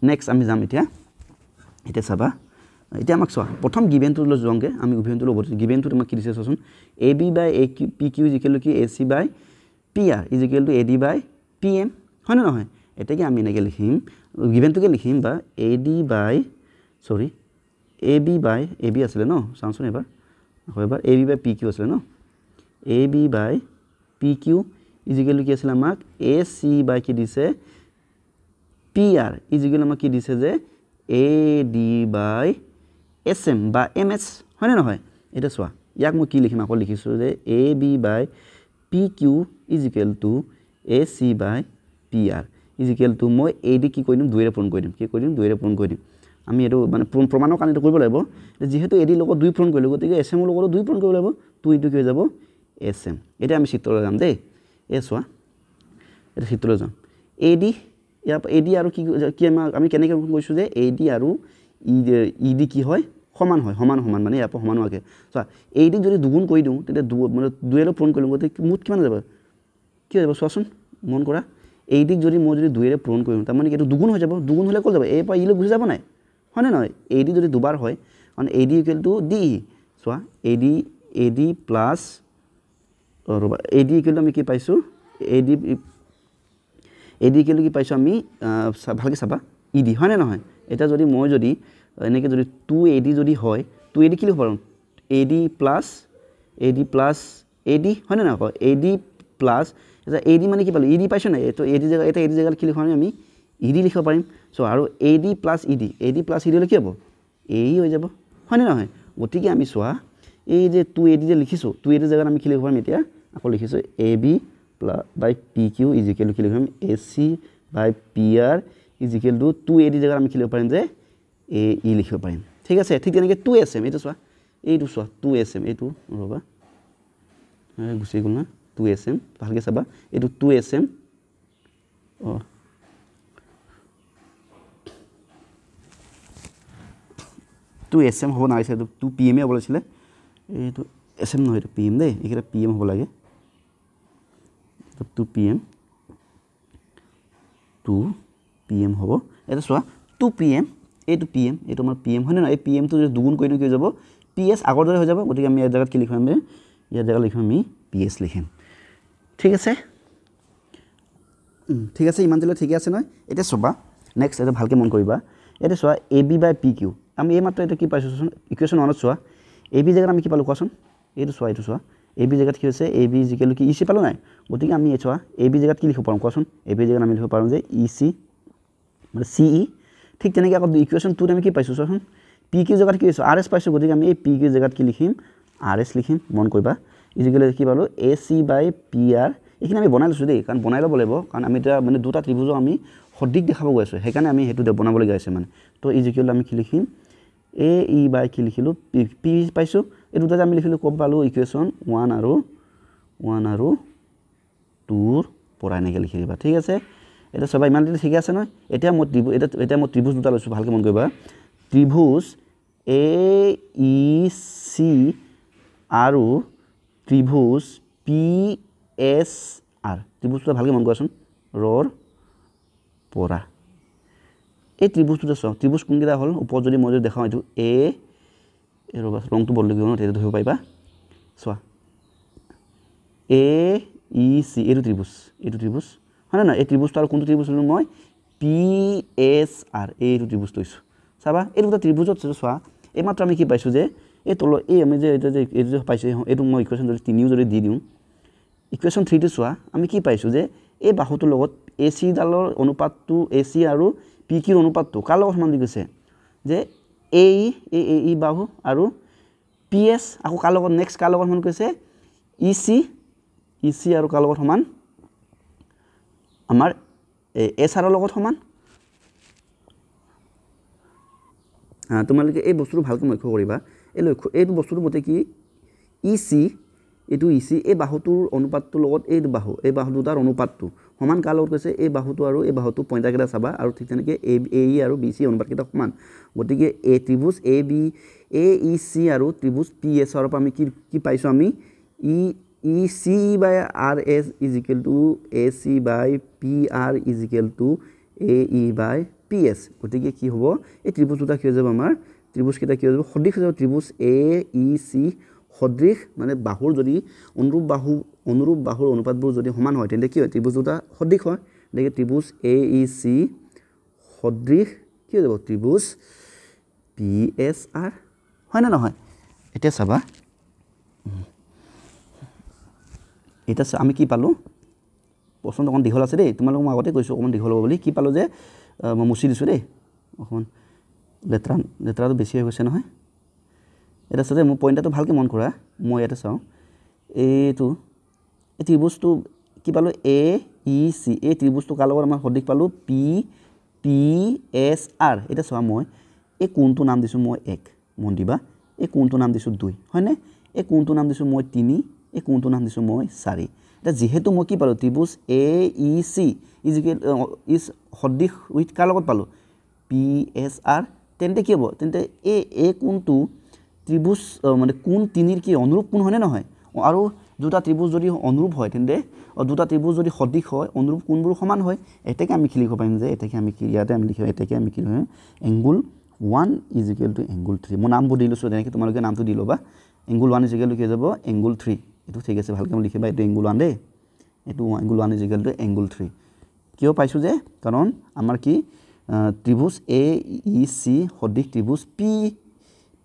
নেক্সট আমি যাম এতিয়া চাবা এতিয়া আমাক চোৱা প্ৰথম গিভেনটো লৈ যোৱাংগে আমি গিভেনটো ল'ব গিভেনটো তোমাক কি দিছে চোৱাচোন AB by PQ = কি AC by PR = AD by PM হয় নে নহয় এতিয়া কি আমি এনেকৈ লিখিম গিভেনটোকে লিখিম বা AB আছিলে ন চাওঁচোন এবাৰ AB by PQ আছিলে ন AB by PQ = কি আছিলে আমাক AC by কি দিছে PR = আমাক কি দিছে যে AD by SM বা MS হয় নে নহয় এটা চোৱা ইয়াক মই কি লিখিম আকৌ লিখিছোঁ যে AB by PQ = AC by PR মই AD কি কৰি দিম 2 ৰে পূৰণ কৰি দিম আমি এইটো মানে প্ৰমাণৰ কাৰণে এইটো কৰিব লাগিব যেহেতু AD লগত 2 পূৰণ কৰিলোঁ গতিকে SM ৰ লগত 2 পূৰণ কৰিব লাগিব 2 * কি হৈ যাব SM এতিয়া আমি চিত্ৰলৈ যাম দেই এই চোৱা এটা চিত্ৰলৈ যাম AD আৰু কি আমি কেনেকৈ কৈছোঁ যে AD আৰু ED কি হয় সমান মানে ইয়াৰ পৰা সমান হোৱাকৈ চোৱা AD যদি দুগুণ কৰি দিওঁ তেতিয়া মানে 2 ৰে পূৰণ কৰিলোঁ গতিকে মুঠ কিমান যাব কি হৈ যাব চোৱাচোন মন কৰা AD যদি মই 2 ৰে পূৰণ কৰিম তাৰমানে এইটো দুগুণ হৈ যাব দুগুণ হ'লে ক'ত যাব এই পৰা ইলৈ গুচি যাব নাই হয় নে নহয় AD যদি দুবাৰ হয় কাৰণ AD = DE চোৱা AD প্লাছ AD = আমি কি পাইছোঁ AD = কি পাইছোঁ আমি ভালকৈ চাবা ED হয় নে নহয় এতিয়া যদি মই এনেকৈ যদি 2AD যদি হয় 2AD কি লিখিব পাৰোঁ AD প্লাছ AD হয় নে নহয় AD প্লাছ এতিয়া AD মানে কি পালোঁ ED পাইছোঁ নাই এইটো AD জেগাত কি লিখিব আমি ED লিখিব পাৰিম চ' আৰু AD প্লাছ ED হ'লে কি হ'ব AE হৈ যাব হয় নে নহয় গতিকে আমি চোৱা এই যে 2AD যে লিখিছোঁ 2AD জেগাত আমি কি লিখিব পাৰিম এতিয়া আকৌ লিখিছোঁ AB by PQ = কি লিখিম AC by PR = 2AD জেগাত আমি কি লিখিব পাৰিম যে AE লিখিব পাৰিম ঠিক আছে ঠিক তেনেকৈ 2SM এইটো চোৱা 2SM এইটো ৰ'বা গুচি গ'ল না 2SM ভালকৈ চাবা এইটো 2SM 2SM হ'ব নালাগিছে এইটো 2PM হ'ব লাগিছিলে এইটো SM নহয় এইটো PM দেই এইকেইটা PM হ'ব লাগে 2PM হ'ব এটা চোৱা 2PM এইটো PM এইটো আমাৰ PM হয় নে নহয় এই PMটো যদি দুগুণ কৰি দিওঁ কি হৈ যাব PS আগৰ দৰে হৈ যাব গতিকে আমি ইয়াৰ জেগাত কি লিখিম আমি PS লিখিম ঠিক আছে ইমান দিলে ঠিকে আছে নহয় এতিয়া চাবা নেক্সট এটা ভালকৈ মন কৰিবা এতিয়া চোৱা AB by PQ আমি এই মাত্ৰ এটা কি পাইছোঁ চোন ইকুৱেশ্যন 1ত চোৱা AB জেগাত আমি কি পালোঁ কোৱাচোন এইটো চোৱা AB জেগাত কি হৈছে AB = কি EC পালোঁ নাই গতিকে আমি চোৱা AB জেগাত কি লিখিব পাৰোঁ কোৱাচোন AB জেগাত আমি লিখিব পাৰোঁ যে EC মানে CE ঠিক তেনেকৈ আকৌ ইকুৱেশ্যন 2ত আমি কি পাইছোঁ চোৱাচোন PQ জেগাত কি হৈছে RS পাইছোঁ গতিকে আমি এই PQ জেগাত কি লিখিম RS লিখিম মন কৰিবা = কি পালোঁ AC by PR এইখিনি আমি বনাই লৈছোঁ দেই কাৰণ বনাই ল'ব লাগিব কাৰণ আমি এতিয়া মানে দুটা ত্ৰিভুজক আমি সদৃশ দেখাব গৈ আছোঁ সেইকাৰণে আমি সেইটো বনাবলগীয়া হৈছে মানে তো = আমি কি লিখিম AE by কি লিখিলোঁ P পাইছোঁ এই দুটা যে আমি লিখিলোঁ ক'ত পালোঁ ইকুৱেশ্যন 1 আৰু 2ৰ পৰা এনেকৈ লিখি দিবা ঠিক আছে এটা চবা ইমান দিলে ঠিকে আছে নহয় এতিয়া মই ত্ৰিভুজ দুটা লৈছোঁ ভালকৈ মন কৰিবা ত্ৰিভুজ AEC আৰু ত্ৰিভুজ PSR ত্ৰিভুজটো ভালকৈ মন কৰাচোন ৰৰ পৰা এই ত্ৰিভুজটো চাওঁ ত্ৰিভুজ কোনকেইটা হ'ল ওপৰত যদি মই দেখাওঁ এইটো ৰ'বা ৰংটো বদলি গ'ল ন তেতিয়া ধৰিব পাৰিবা চোৱা AEC এইটো ত্ৰিভুজ হয় নে নহয় এই ত্ৰিভুজটো আৰু কোনটো ত্ৰিভুজ ল'লোঁ মই PSR এইটো ত্ৰিভুজ লৈছোঁ চাবা এই দুটা ত্ৰিভুজত চোৱা এইমাত্ৰ আমি কি পাইছোঁ যে এই তলৰ এই আমি যে এইটো যে পাইছোঁ এইটো মই ইকুৱেশ্যন যদি 3 যদি দি দিওঁ ইকুৱেশ্যন 3টো চোৱা আমি কি পাইছোঁ যে এই বাহুটোৰ লগত AC ডালৰ অনুপাতটো AC আৰু PQ ৰ অনুপাতটো কাৰ লগত সমান দি গৈছে যে AE বাহু আৰু PS আকৌ কাৰ লগত নেক্সট কাৰ লগত সমান কৈছে EC আৰু কাৰ লগত সমান আমাৰ SR ৰ লগত সমান তোমালোকে এই বস্তুটো ভালকৈ লক্ষ্য কৰিবা এইটো বস্তুটো মতে কি EC এইটো EC এই বাহুটোৰ অনুপাতটোৰ লগত এই বাহু দুটাৰ অনুপাতটো সমান কাৰ লগত কৈছে এই বাহুটো আৰু এই বাহুটো পইণ্টাৰ কেইটা চাবা আৰু ঠিক তেনেকৈ AE আৰু BC অনুপাতকেইটা সমান গতিকে এই ত্ৰিভুজ AEC আৰু ত্ৰিভুজ PS ৰ পৰা আমি কি পাইছোঁ আমি EC by RS is equal to AC by PR is equal to AE by PS গতিকে কি হ'ব এই ত্ৰিভুজ দুটা কি হৈ যাব আমাৰ ত্ৰিভুজ কেইটা কি হৈ যাব সদৃশ হৈ যাব ত্ৰিভুজ AEC সদৃশ মানে বাহুৰ যদি অনুৰূপ বাহুৰ অনুপাতবোৰ যদি সমান হয় তেন্তে কি হয় ত্ৰিভুজ দুটা সদৃশ হয় গতিকে ত্ৰিভুজ AEC সদৃশ কি হৈ যাব ত্ৰিভুজ PSR হয় না নহয় এতিয়া চাবা এটা আমি কি পালো প্ৰশ্নটো অকণ দীঘল আছে দেই তোমালোক মই আগতে কৈছোঁ অকণ দীঘল হ'ব বুলি কি পালো যে মই মুছি দিছোঁ দেই অকণ লেতেৰাটো বেছি হৈ গৈছে নহয় এটা চাওঁ মোৰ পইণ্টটো ভালকৈ মন কৰা মই ইয়াতে চাওঁ এইটো এই ত্ৰিভুজটো কি পালোঁ AEC এই ত্ৰিভুজটো কাৰ লগত আমাৰ সদৃশ পালোঁ PSR এতিয়া চোৱা মই এই কোণটো নাম দিছোঁ মই 1 মন দিবা এই কোণটো নাম দিছোঁ 2 হয়নে এই কোণটো নাম দিছোঁ মই 3 এই কোণটো নাম দিছোঁ মই 4 এতিয়া যেহেতু মই কি পালোঁ ত্ৰিভুজ AEC ইজ সদৃশ উইথ কাৰ লগত পালোঁ PSR তেন্তে কি হ'ব তেন্তে এই কোণটো ত্ৰিভুজ মানে কোণ 3ৰ কি অনুৰূপ কোণ হয়নে নহয় আৰু দুটা ত্ৰিভুজ যদি অনুৰূপ হয় তেন্তে দুটা ত্ৰিভুজ যদি সদৃশ হয় অনুৰূপ কোণবোৰ সমান হয় এটাকে আমি কি লিখিব পাৰিম যে এটাকে আমি কি ইয়াতে আমি লিখিব এটাকে আমি কি লিখিম angle 1 is equal two angle 3 মই নামবোৰ দি লৈছোঁ তেনেকৈ তোমালোকে নামটো দি ল'বা এংগুল 1 ইজ ইকুৱেল টু কি যাব এংগুল 3 এইটো ঠিক আছে ভালকৈ মই লিখিবা এইটো এংগুল 1 দেই এইটো angle 1 is equal two angle 3 কিয় পাইছোঁ যে কাৰণ আমাৰ কি ত্ৰিভুজ AEC সদৃশ ত্ৰিভুজ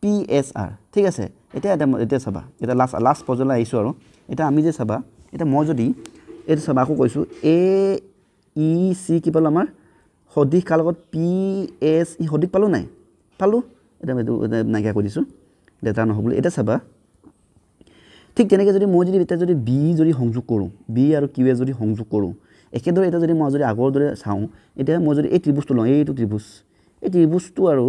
PSR ঠিক আছে এতিয়া চাবা এটা লাষ্ট পৰ্যায়লৈ আহিছোঁ আৰু এটা আমি যে চাবা এটা মই যদি এইটো চাবা আকৌ কৈছোঁ AEC কি পালোঁ আমাৰ সদৃশ কাৰ লগত PSE সদৃশ পালোঁ নাই পালোঁ এটা নাইকিয়া কৰি দিছোঁ লেটাৰ নহ'ব বুলি এতিয়া চাবা ঠিক তেনেকৈ যদি মই এতিয়া যদি B যদি সংযোগ কৰোঁ B আৰু Q যদি সংযোগ কৰোঁ একেদৰে এটা যদি মই যদি আগৰ দৰে চাওঁ এতিয়া মই যদি এই ত্ৰিভুজটো লওঁ এইটো ত্ৰিভুজ এই ত্ৰিভুজটো আৰু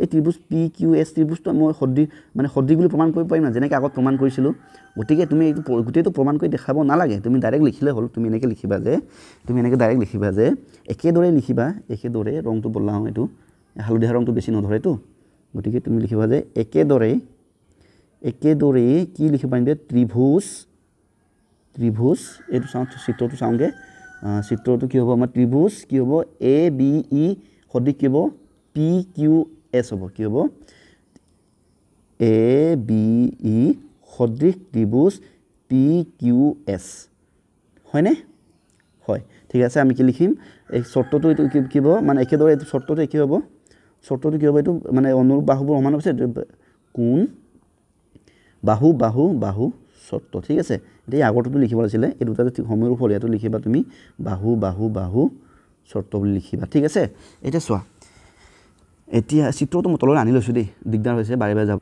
এই ত্ৰিভুজ PQS ত্ৰিভুজটো মই সদৃশ বুলি প্ৰমাণ কৰিব পাৰিম না যেনেকৈ আগত প্ৰমাণ কৰিছিলোঁ গতিকে তুমি এইটো গোটেইটো প্ৰমাণ কৰি দেখাব নালাগে তুমি ডাইৰেক্ট লিখিলে হ'ল তুমি এনেকৈ লিখিবা যে একেদৰে লিখিবা একেদৰে ৰংটো বদলাওঁ এইটো হালধীয়া ৰংটো বেছি নধৰেতো গতিকে তুমি লিখিবা যে একেদৰে কি লিখিব পাৰিম যে ত্ৰিভুজ এইটো চাওঁ চিত্ৰটো চাওঁগৈ চিত্ৰটো কি হ'ব আমাৰ ত্ৰিভুজ কি হ'ব ABE সদৃশ কি হ'ব PQS হ'ব কি হ'ব ABE সদৃশ ত্ৰিভুজ PQS হয়নে হয় ঠিক আছে আমি কি লিখিম এই চৰ্তটো এইটো কি হ'ব মানে একেদৰে এইটো চৰ্তটো কি হ'ব এইটো মানে অনুৰূপ বাহুবোৰ সমান হৈছে কোণ বাহু চৰ্ত ঠিক আছে এতিয়া আগৰটো লিখিব লাগিছিলে এই দুটা ঠিক সময়ৰ ফল ইয়াতো লিখিবা তুমি বাহু চৰ্ত বুলি লিখিবা ঠিক আছে এতিয়া চোৱা এতিয়া চিত্ৰটো মই তললৈ আনি লৈছোঁ দেই দিগদাৰ হৈছে বাৰে যাব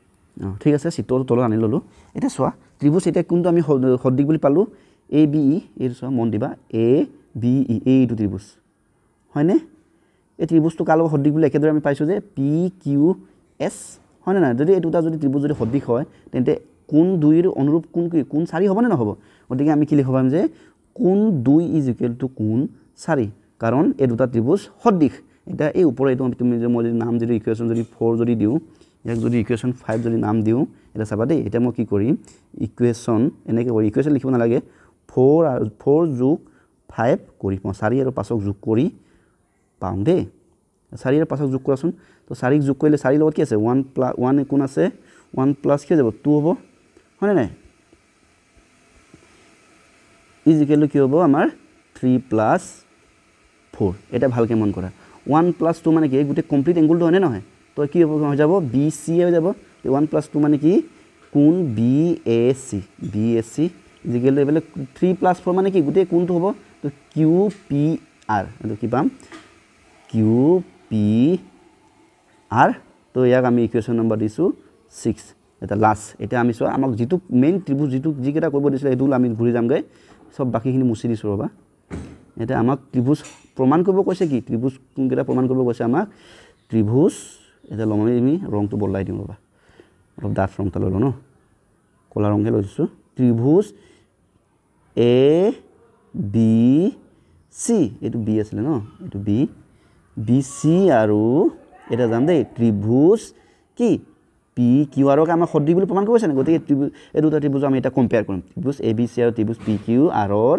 ঠিক আছে চিত্ৰটো তললৈ আনি ল'লোঁ এতিয়া চোৱা ত্ৰিভুজ এতিয়া কোনটো আমি সদৃশ বুলি পালোঁ ABE এইটো চোৱা মন দিবা ABE এইটো ত্ৰিভুজ হয়নে এই ত্ৰিভুজটো কাৰ লগত সদৃশ বুলি একেদৰে আমি পাইছোঁ যে PQS হয়নে নাই যদি এই দুটা যদি ত্ৰিভুজ যদি সদৃশ হয় তেন্তে কোণ 2ৰ অনুৰূপ কোণ কি কোণ 4 হ'বনে নহ'ব গতিকে আমি কি লিখিব পাৰিম যে কোণ 2 ইজ ইকুৱেল টু কোণ 4 কাৰণ এই দুটা ত্ৰিভুজ সদৃশ এটা এই ওপৰৰ এইটো তুমি যে মই যদি নাম যদি ইকুৱেশ্যন যদি 4 যদি দিওঁ ইয়াক যদি ইকুৱেশ্যন 5 যদি নাম দিওঁ এটা চাবা দেই এতিয়া মই কি কৰিম ইকুৱেশ্যন এনেকৈ কৰি ইকুৱেশ্যন লিখিব নালাগে 4 যোগ 5 কৰি পাওঁ 4 আৰু 5ক যোগ কৰি পাওঁ দেই 4 আৰু 5ক যোগ কৰাচোন তো 4ক যোগ কৰিলে 4 লগত কি আছে 1 কোন আছে 1 প্লাছ কি যাব 2 হ'ব হয়নে নাই ইজ ইকুৱেল টু কি হ'ব আমাৰ 3 প্লাছ 4 এটা ভালকৈ মন কৰা 1 প্লাছ 2 মানে কি গোটেই কমপ্লিট এংগুলটো হয়নে নহয় তো কি হ'ব হৈ যাব BC হৈ যাব 1 প্লাছ 2 মানে কি কোণ BAC ইজিকেল টু এইফালে 3 + 4 মানে কি গোটেই কোনটো হ'ব তো কিউ পি আৰ এইটো কি পাম কিউ পি আৰ তো ইয়াক আমি ইকুৱেশ্যন নম্বৰ দিছোঁ 6 এটা লাষ্ট এতিয়া আমি চোৱা আমাক যিটো মেইন ত্ৰিভুজ যিকেইটা কৰিব দিছিলে সেইটো আমি ঘূৰি যামগৈ সব বাকীখিনি মুচি দিছোঁ ৰ'বা এতিয়া আমাক ত্ৰিভুজ প্ৰমাণ কৰিব কৈছে কি ত্ৰিভুজ কোনকেইটা প্ৰমাণ কৰিব কৈছে আমাক ত্ৰিভুজ এটা লম আমি ৰংটো বদলাই দিওঁ ৰ'বা অলপ ডাঠ ৰংটা লৈ লওঁ ন কলা ৰঙে লৈ দিছোঁ ত্ৰিভুজ এ বি চি এইটো বি আছিলে ন এইটো বি বি চি আৰু এটা যাম দেই ত্ৰিভুজ কি পি কিউ আৰক আমাৰ সদৃশ বুলি প্ৰমাণ কৰিছে নে গতিকে ত্ৰিভুজ এই দুটা ত্ৰিভুজ আমি এটা কম্পেয়াৰ কৰিম ত্ৰিভুজ এ বি চি আৰু ত্ৰিভুজ পি কিউ আৰৰ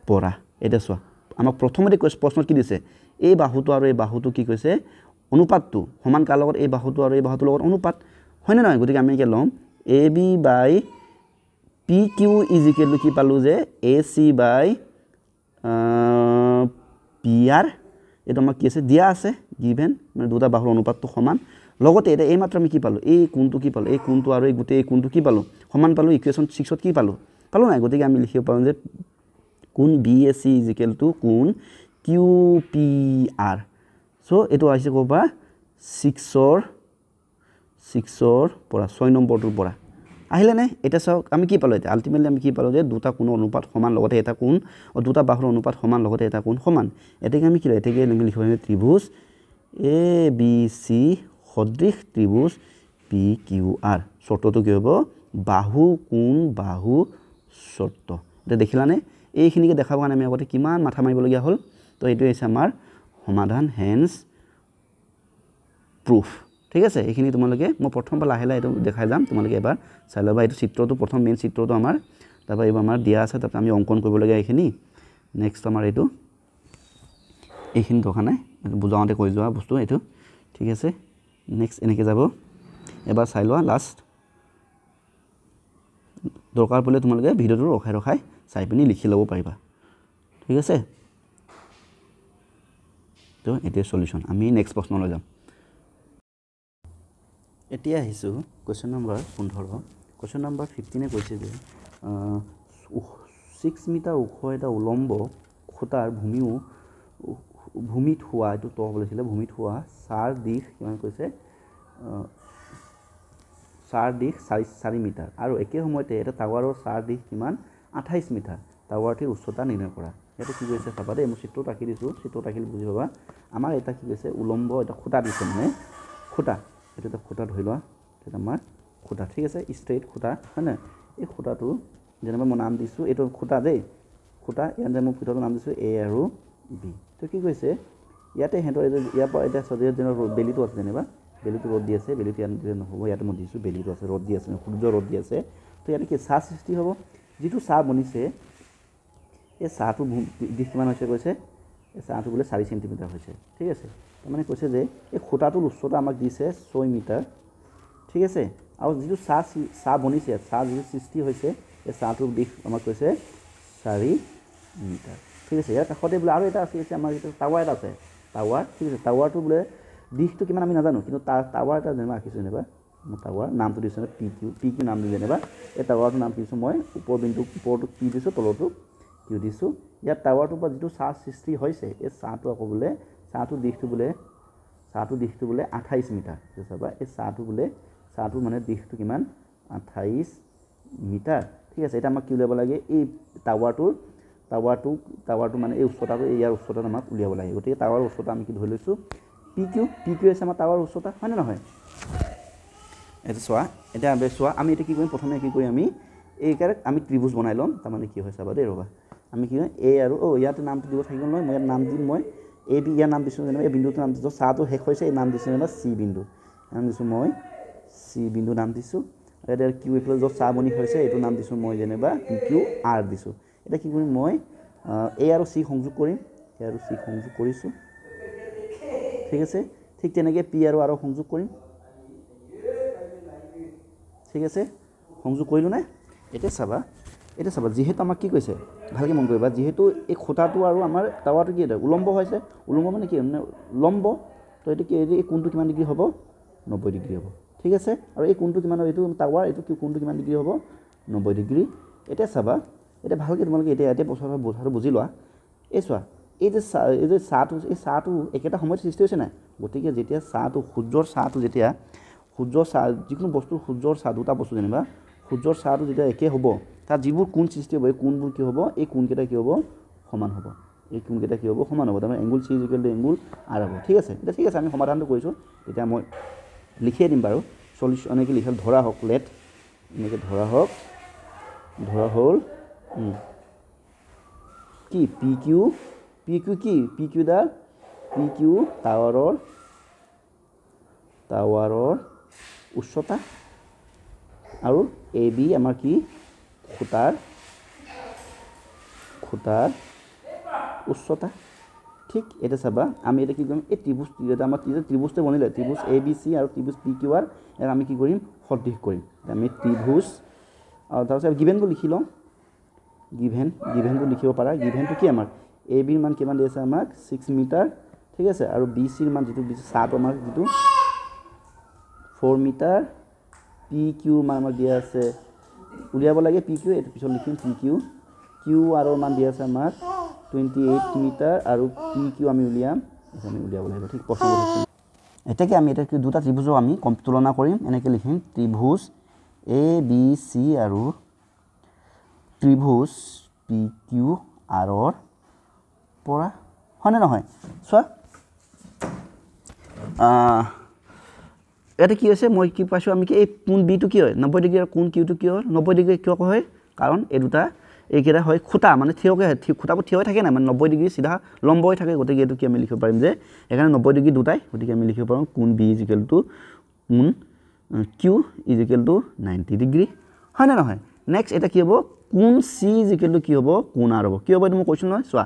পৰা এটা চোৱা আমাক প্ৰথমতে প্ৰশ্নত কি দিছে এই বাহুটো আৰু এই বাহুটো কি কৈছে অনুপাতটো সমান কাৰ লগত এই বাহুটো আৰু এই বাহুটোৰ লগত অনুপাত হয়নে নহয় গতিকে আমি কি ল'ম এ B by P Q is equal two কি পালোঁ যে এ চি বাই পি আৰ এইটো আমাক কি আছে দিয়া আছে গিভেন মানে দুটা বাহুৰ অনুপাতটো সমান লগতে এটা এইমাত্ৰ আমি কি পালোঁ এই কোণটো কি পালোঁ এই কোণটো আৰু এই গোটেই কোণটো কি পালোঁ সমান পালোঁ ইকুৱেশ্যন 6ত কি পালোঁ নাই গতিকে আমি লিখিব পাৰোঁ যে কোণ B A C is equal two কোণ কিউ পি আৰ চ' এইটো আহিছে ক'ৰ পৰা 6ৰ পৰা 6 নম্বৰটোৰ পৰা আহিলে নে এতিয়া চাওক আমি কি পালোঁ এতিয়া আল্টিমেটলি আমি কি পালোঁ যে দুটা কোণৰ অনুপাত সমান লগতে এটা কোণ দুটা বাহুৰ অনুপাত সমান লগতে এটা কোণ সমান এতিয়াকে আমি কি এতিয়াকে লিখিব পাৰিম ত্ৰিভুজ এ বি চি সদৃশ ত্ৰিভুজ পি কিউ আৰ চৰ্তটো কি হ'ব বাহু কোণ বাহু চৰ্ত এতিয়া দেখিলানে এইখিনিকে দেখাবৰ কাৰণে আমি আগতে কিমান মাথা মাৰিবলগীয়া হ'ল তো এইটো হৈছে আমাৰ সমাধান হেন্স প্ৰুফ ঠিক আছে এইখিনি তোমালোকে মই প্ৰথমবাৰ লাহে লাহে এইটো দেখাই যাম তোমালোকে এবাৰ চাই ল'বা এইটো চিত্ৰটো প্ৰথম মেইন চিত্ৰটো আমাৰ তাৰপৰা এইবাৰ আমাৰ দিয়া আছে তাৰপৰা আমি অংকন কৰিবলগীয়া এইখিনি নেক্সট আমাৰ এইখিনি দৰকাৰ নাই বুজাওঁতে কৈ যোৱা বস্তু এইটো ঠিক আছে নেক্সট এনেকৈ যাব এবাৰ চাই লোৱা লাষ্ট দৰকাৰ পৰিলে তোমালোকে ভিডিঅ'টো ৰখাই চাই পিনি লিখি ল'ব পাৰিবা ঠিক আছে তো এতিয়া সলিউশন আমি নেক্সট প্ৰশ্নলৈ যাম এতিয়া আহিছোঁ কুৱেশ্যন নম্বৰ 15 কুৱেশ্যন নম্বৰ 15 কৈছে যে 6 মিটাৰ ওখ এটা উলম্ব খুঁটাৰ ভূমিত হোৱা এইটো ত বুলিছিলে ভূমিত হোৱা চাৰ দিশ কিমান কৈছে চাৰ দিশ 4 মিটাৰ আৰু একে সময়তে এটা টাৱাৰৰ চাৰ দিশ কিমান 28 মিটাৰ টাৱাৰটিৰ উচ্চতা নিৰ্ণয় কৰা এটা কি কৈছে চাবা দেই মই চিত্ৰটো আঁকি দিছোঁ চিত্ৰটো আঁকিলে বুজি পাবা আমাৰ এটা কি কৈছে উলম্ব এটা খুঁটা দিছে মানে খুঁটা এইটো এটা খুঁটা ধৰি লোৱা এটা আমাৰ খুঁটা ঠিক আছে ষ্ট্ৰেইট খুঁটা হয় না এই খুঁটাটো যেনিবা মই নাম দিছোঁ এইটো খুঁটা দেই খুঁটা ইয়াতে মই খুঁটাটোৰ নাম দিছোঁ এ আৰু বি তো কি কৈছে ইয়াতে সিহঁতৰ ইয়াৰ পৰা এতিয়া যেনে বেলিটো আছে যেনিবা বেলিটো ৰ'দ দি আছে বেলিটো ইয়াত নহ'ব ইয়াতে মই দিছোঁ বেলিটো আছে ৰ'দ দি আছে সূৰ্য ৰ'দ দি আছে তো ইয়াতে কি চাহ সৃষ্টি হ'ব যিটো চাহ বনিছে এই চাহটো দিশ কিমান হৈছে কৈছে এই চাহটো বোলে 4 চেণ্টিমিটাৰ হৈছে ঠিক আছে তাৰমানে কৈছে যে এই খুঁটাটোৰ উচ্চতা আমাক দিছে 6 মিটাৰ ঠিক আছে আৰু যিটো চাহ বনিছে চাহ যিটো সৃষ্টি হৈছে এই চাহটোৰ দিশ আমাক কৈছে 4 মিটাৰ ঠিক আছে ইয়াৰ কাষতে বোলে আৰু এটা আছে আমাৰ যিটো টাৱাৰ এটা আছে টাৱাৰ ঠিক আছে টাৱাৰটো বোলে দিশটো কিমান আমি নাজানো কিন্তু টাৱাৰ এটা যেনিবা আঁকিছোঁ যেনিবা মই টাৱাৰ নামটো দিছোঁ পি কিউ নাম দিলোঁ যেনিবা এই টাৱাৰটোৰ নাম দিছোঁ মই ওপৰ বিন্দু ওপৰটো পি দিছোঁ তলৰটো কিউ দিছোঁ ইয়াত টাৱাৰটোৰ পৰা যিটো চাহ সৃষ্টি হৈছে এই চাহটো আকৌ বোলে চাহটোৰ দিশটো বোলে 28 মিটাৰ চাবা এই চাহটোৰ মানে দিশটো কিমান 28 মিটাৰ ঠিক আছে এটা আমাক কি উলিয়াব লাগে এই টাৱাৰটো মানে এই উচ্চতাটো ইয়াৰ উচ্চতাটো আমাক উলিয়াব লাগে গতিকে টাৱাৰৰ উচ্চতা আমি কি ধৰি লৈছোঁ পি কিউ হৈছে আমাৰ টাৱাৰৰ উচ্চতা হয়নে নহয় এইটো চোৱা এতিয়া চোৱা আমি এতিয়া কি কৰিম প্ৰথমে কি কৰিম আমি এইকাৰণে আমি ত্ৰিভুজ বনাই ল'ম তাৰমানে কি হয় চাবা দেই ৰ'বা আমি কি কৰিম এ আৰু ইয়াতে নামটো দিব থাকিব নহয় মই ইয়াত নাম দিম মই এ বি ইয়াৰ নাম দিছোঁ যেনিবা এই বিন্দুটোৰ নাম দিছোঁ চাহটো শেষ হৈছে এই নাম দিছোঁ যেনিবা চি বিন্দু নাম দিছোঁ মই চি বিন্দু নাম দিছোঁ এতিয়া কিউ এইফালে য'ত চাহ বনি হৈছে এইটো নাম দিছোঁ মই যেনিবা পি কিউ আৰ দিছোঁ এতিয়া কি কৰিম মই এ আৰু চি সংযোগ কৰিম এ আৰু চি সংযোগ কৰিছোঁ ঠিক আছে ঠিক তেনেকৈ পি আৰু আৰ সংযোগ কৰিম ঠিক আছে সংযোগ কৰিলোঁ নে এতিয়া চাবা যিহেতু আমাক কি কৈছে ভালকৈ মন কৰিবা যিহেতু এই খুঁটাটো আৰু আমাৰ টাৱাৰটো কি উলম্ব হৈছে উলম্ব মানে কি মানে লম্ব তো এইটো কি এই কোণটো কিমান ডিগ্ৰী হ'ব 90 ডিগ্ৰী হ'ব ঠিক আছে আৰু এই কোণটো কিমান এইটো টাৱাৰ এইটো কোণটো কিমান ডিগ্ৰী হ'ব 90 ডিগ্ৰী এটা চাবা এটা ভালকৈ তোমালোকে এতিয়া ইয়াতে বস্তুটো বুজি লোৱা এই চোৱা এই যে চাহটো একেটা সময়ত সৃষ্টি হৈছে নাই গতিকে যেতিয়া চাহটো সূৰ্যৰ চাহটো যেতিয়া সূৰ্যৰ চাহ যিকোনো বস্তু সূৰ্যৰ চাহ দুটা বস্তু যেনিবা সূৰ্যৰ চাহটো যেতিয়া একে হ'ব তাত যিবোৰ কোণ সৃষ্টি হ'ব এই কোণবোৰ কি হ'ব এই কোণকেইটা কি হ'ব সমান হ'ব এই কোণকেইটা কি হ'ব সমান হ'ব তাৰমানে angle C equal to angle R হ'ব ঠিক আছে এতিয়া ঠিক আছে আমি সমাধানটো কৰিছোঁ এতিয়া মই লিখিয়ে দিম বাৰু সলিউশ্যন এনেকৈ লিখাল ধৰা হওক লেট এনেকৈ ধৰা হওক ধৰা হ'ল কি পি কিউ কি পি কিউ টাৱাৰৰ উচ্চতা আৰু এ বি আমাৰ কি খুঁটাৰ উচ্চতা ঠিক এটা চাবা আমি এটা কি কৰিম এই ত্ৰিভুজ এটা আমাৰ ত্ৰিভুজটো বনিলে ত্ৰিভুজ এ বি চি আৰু ত্ৰিভুজ পি কিউ আৰ ইয়াক আমি কি কৰিম সদৃশ কৰিম আমি ত্ৰিভুজ আৰু তাৰপিছত গিভেনটো লিখি লওঁ গিভেনটো লিখিব পাৰা গিভেনটো কি আমাৰ এ বিৰ মান কিমান দি আছে আমাক 6 মিটাৰ ঠিক আছে আৰু বি চিৰ মান যিটো চাহটো আমাৰ যিটো 4 মিটাৰ পি কিউৰ মান আমাৰ দিয়া আছে উলিয়াব লাগে পি কিউ এইটো পিছত লিখিম পি কিউ আৰৰ মান দিয়া আছে আমাক 28 মিটাৰ আৰু পি কিউ আমি উলিয়াব লাগিব ঠিক প্ৰশ্ন এটাকে আমি এটা দুটা ত্ৰিভুজৰ আমি তুলনা কৰিম এনেকৈ লিখিম ত্ৰিভুজ এ বি চি আৰু ত্ৰিভুজ পি কিউ আৰৰ পৰা হয়নে নহয় চোৱা এটা কি হৈছে মই কি পাইছোঁ আমি কি এই কোণ বিটো কি হয় 90 ডিগ্ৰী আৰু কোণ কিউটো কি হয় 90 ডিগ্ৰী কিয় হয় কাৰণ এই দুটা এইকেইটা হয় খুঁটা মানে থিয়কৈ খুঁটাবোৰ থিয় হৈ থাকে নাই মানে 90 ডিগ্ৰী চিধা লম্ব হৈ থাকে গতিকে এইটো কি আমি লিখিব পাৰিম যে সেইকাৰণে 90 ডিগ্ৰী দুটাই গতিকে আমি লিখিব পাৰোঁ কোণ বি ইজ ইকুৱেল টু কোণ Q is equal to 90 degree হয়নে নহয় নেক্সট এটা কি হ'ব কোণ চি ইজ ইকুৱেল টু কি হ'ব কোণ আৰ হ'ব কি হ'ব এইটো মই কৈছোঁ নহয় চোৱা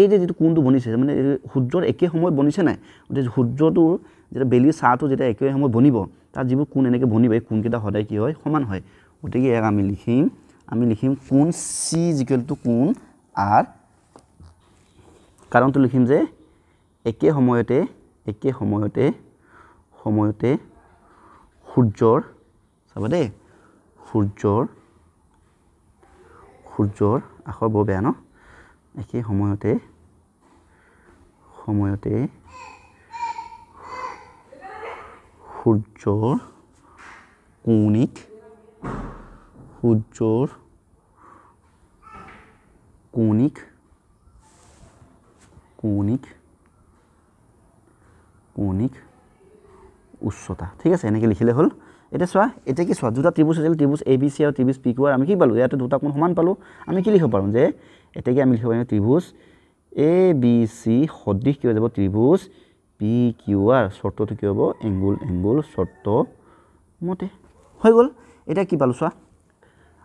এই যে যিটো কোণটো বনিছে মানে সূৰ্যৰ একে সময়ত বনিছে নাই গতিকে সূৰ্যটোৰ যেতিয়া বেলিৰ ছাঁটো যেতিয়া একে সময়ত বনিব তাত যিবোৰ কোণ এনেকৈ বনিব এই কোণকেইটা সদায় কি হয় সমান হয় গতিকে ইয়াক আমি লিখিম কোণ চি ইজ ইকুৱেল টু কোণ আৰ কাৰণটো লিখিম যে একে সময়তে সূৰ্যৰ চাবা দেই সূৰ্যৰ আখৰ বৰ বেয়া ন একে সময়তে সূৰ্যৰ কৌণিক উচ্চতা ঠিক আছে এনেকৈ লিখিলে হ'ল এতিয়া চোৱা এতিয়া কি চোৱা দুটা ত্ৰিভুজ আছিল ত্ৰিভুজ এ বি চি আৰু ত্ৰিভুজ পি কিউ আৰ আমি কি পালোঁ ইয়াতে দুটা কোণ সমান পালোঁ আমি কি লিখিব পাৰোঁ যে এতিয়াকে আমি লিখিব পাৰিম ত্ৰিভুজ এ বি চি সদৃশ কি হৈ যাব ত্ৰিভুজ পি কিউ আৰ চৰ্তটো কি হ'ব এংগুল চৰ্ত মতে হৈ গ'ল এতিয়া কি পালোঁ চোৱা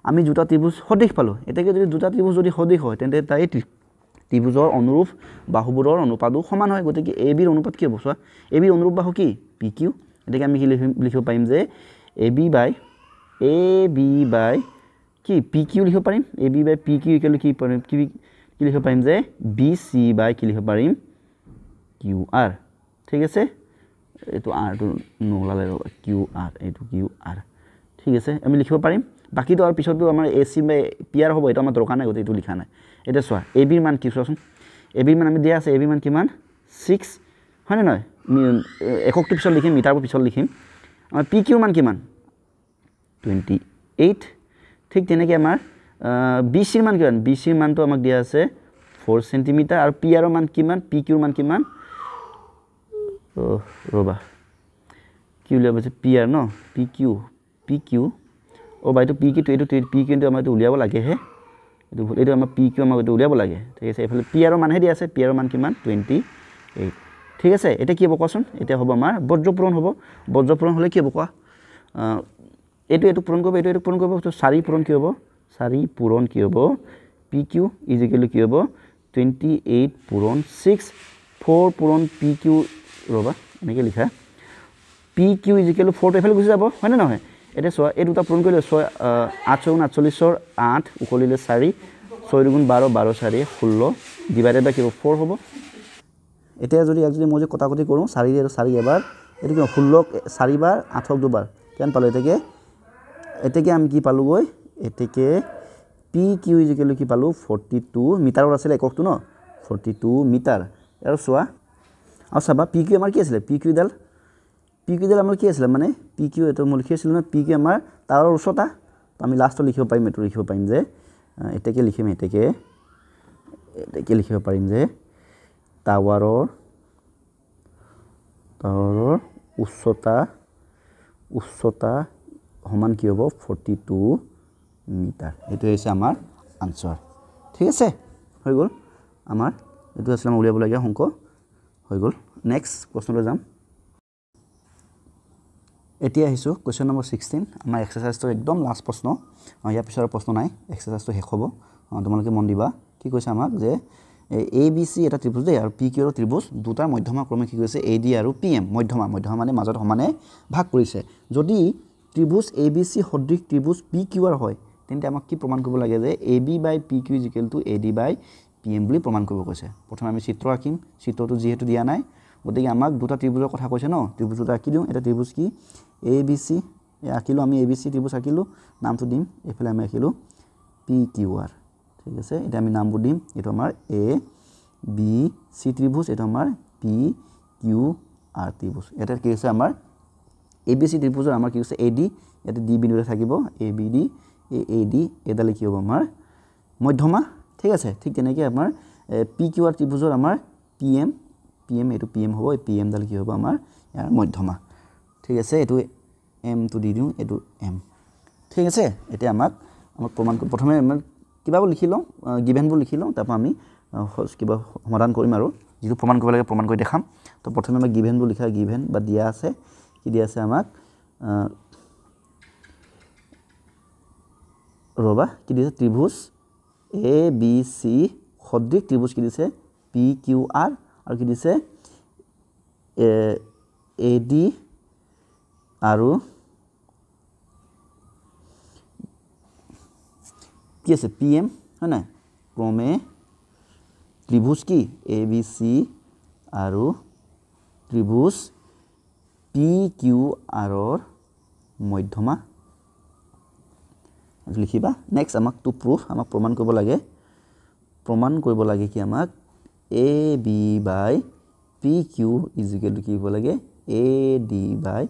আমি দুটা ত্ৰিভুজ সদৃশ পালোঁ এতিয়াকে যদি দুটা ত্ৰিভুজ যদি সদৃশ হয় তেন্তে তাই ত্ৰিভুজৰ অনুৰূপ বাহুবোৰৰ অনুপাতো সমান হয় গতিকে এ বিৰ অনুপাত কি হ'ব চোৱা এ বিৰ অনুৰূপ বাহু কি পি কিউ এতিয়াকে আমি কি লিখিব পাৰিম যে এ বি বাই কি পি কিউ লিখিব পাৰিম এ B by P Q equal কি লিখিব পাৰিম যে বি চি বাই কি লিখিব পাৰিম কিউ আৰ ঠিক আছে এইটো আৰটো নোলালে ৰ'বা কিউ আৰ ঠিক আছে আমি লিখিব পাৰিম বাকীটো আৰু পিছতো আমাৰ এ চি বাই পি আৰ হ'ব এইটো আমাৰ দৰকাৰ নাই গতিকে এইটো লিখা নাই এতিয়া চোৱা এ বিৰ মান কি চোৱাচোন এ বিৰ মান আমি দিয়া আছে এ বিৰ মান কিমান 6 হয়নে নহয় এককটো পিছত লিখিম মিটাৰবোৰ পিছত লিখিম আমাৰ পি কিউৰ মান কিমান 28 ঠিক তেনেকৈ আমাৰ বি চিৰ মান কিমান বি চিৰ মানটো আমাক দিয়া আছে 4 চেণ্টিমিটাৰ আৰু পি আৰৰ মান কিমান পি কিউৰ মান কিমান ৰ'বা কি উলিয়াব আছে পি আৰ ন পি কিউ বাইদেউ পি কিউ এইটো পি কিউটো আমাৰ এইটো উলিয়াব লাগেহে এইটো আমাৰ পি কিউ আমাক এইটো উলিয়াব লাগে ঠিক আছে এইফালে পি আৰৰ মানহে দিয়া আছে পি আৰৰ মান কিমান 28 ঠিক আছে এতিয়া কি হ'ব কোৱাচোন এতিয়া হ'ব আমাৰ বজ্ৰপূৰণ হ'ব বজ্ৰপূৰণ হ'লে কি হ'ব কোৱা এইটো পূৰণ কৰিব এইটো পূৰণ কৰিব তো 4 পূৰণ কি হ'ব 4 পূৰণ কি হ'ব পি কিউ ইজ ইকুৱেল কি হ'ব 28 পূৰণ 6 4 পূৰণ পি কিউ ৰ'বা এনেকৈ লিখা পি কিউ ইজ ইকুৱেল 4 এফালে গুচি যাব হয়নে নহয় এতিয়া চোৱা এই দুটা পূৰণ কৰিলে 8 48 8 উকলিলে 4 6 দুগুণ 12 12 4 16 ডিভাইডেড বাই কি হ'ব 4 হ'ব এতিয়া যদি ইয়াক যদি মই যে কটাকটি কৰোঁ 4 আৰু 4 এবাৰ এইটো কি 16 4 বাৰ 8 দুবাৰ কিমান পালোঁ এতিয়াকে আমি কি পালোঁগৈ এতেকে পি কিউ ইজিকেল কি পালোঁ 42 মিটাৰত আছিলে এককটো ন 42 মিটাৰ আৰু চোৱা আৰু চাবা পি কিউ আমাৰ কি আছিলে পি কিউডাল আমাৰ কি আছিলে মানে পি কিউ এইটো মই লিখি আছিলোঁ নহয় পি কিউ আমাৰ তাৰৰ উচ্চতা তো আমি লাষ্টত লিখিব পাৰিম যে এতেকে লিখিম এতেকে লিখিব পাৰিম যে টাৱাৰৰ উচ্চতা সমান কি হ'ব 42 মিটাৰ এইটো হৈছে আমাৰ আনসাৰ ঠিক আছে হৈ গ'ল আমাৰ এইটো আছিল আমাৰ উলিয়াবলগীয়া অংক হৈ গ'ল নেক্সট প্ৰশ্নলৈ যাম এতিয়া আহিছোঁ কুৱেশ্যন নম্বৰ 16 আমাৰ এক্সাৰচাইজটো একদম লাষ্ট প্ৰশ্ন ইয়াৰ পিছৰ প্ৰশ্ন নাই এক্সাৰচাইজটো শেষ হ'ব তোমালোকে মন দিবা কি কৈছে আমাক যে এ বি চি এটা ত্ৰিভুজ দেই আৰু পি কিউ ত্ৰিভুজ দুটাৰ মধ্যমা ক্ৰমে কি কৈছে এ ডি আৰু পি এম মধ্যমা মানে মাজত সমানে ভাগ কৰিছে যদি ত্ৰিভুজ এ বি চি সদৃশ ত্ৰিভুজ পি কিউ আৰ হয় তেন্তে আমাক কি প্ৰমাণ কৰিব লাগে যে A B by P Q is equal to A D by P M বুলি প্ৰমাণ কৰিব কৈছে প্ৰথমে আমি চিত্ৰ আঁকিম চিত্ৰটো যিহেতু দিয়া নাই গতিকে আমাক দুটা ত্ৰিভুজৰ কথা কৈছে ন ত্ৰিভুজ দুটা আঁকি দিওঁ এটা ত্ৰিভুজ কি এ বি চি আঁকিলোঁ আমি এ বি চি ত্ৰিভুজ আঁকিলোঁ নামটো দিম এইফালে আমি আঁকিলোঁ পি কিউ আৰ ঠিক আছে এতিয়া আমি নামবোৰ দিম এইটো আমাৰ এ বি চি ত্ৰিভুজ এইটো আমাৰ পি কিউ আৰ ত্ৰিভুজ এটা কি হৈছে আমাৰ এ বি চি ত্ৰিভুজৰ আমাৰ কি হৈছে এ ডি ইয়াতে ডি বিন্দুৰে থাকিব A B D A D এডালে কি হ'ব আমাৰ মধ্যমা ঠিক আছে ঠিক তেনেকৈ আমাৰ পি কিউ আৰ ত্ৰিভুজৰ আমাৰ পি এম এইটো পি এম হ'ব এই পি এমডাল কি হ'ব আমাৰ ইয়াৰ মধ্যমা ঠিক আছে এইটো এমটো দি দিওঁ এইটো এম ঠিক আছে এতিয়া আমাক প্ৰমাণ প্ৰথমে কিবাবোৰ লিখি লওঁ গিভেনবোৰ লিখি লওঁ তাৰপৰা আমি কিবা সমাধান কৰিম আৰু যিটো প্ৰমাণ কৰিব লাগে প্ৰমাণ কৰি দেখাম তো প্ৰথমে আমাক গিভেনবোৰ লিখা গিভেন বা দিয়া আছে কি দিয়া আছে আমাক ৰবা কি দিছে ত্ৰিভুজ এ বি চি সদৃশ ত্ৰিভুজ কি দিছে পি কিউ আৰ আৰু কি দিছে এ ডি আৰু কি আছে পি এম হয় নাই ক্ৰমে ত্ৰিভুজ কি এ বি চি আৰু ত্ৰিভুজ পি কিউ আৰৰ মধ্যমা লিখিবা নেক্সট আমাক টু প্ৰুফ আমাক প্ৰমাণ কৰিব লাগে কি আমাক A B by P Q is equal to কি হ'ব লাগে A D by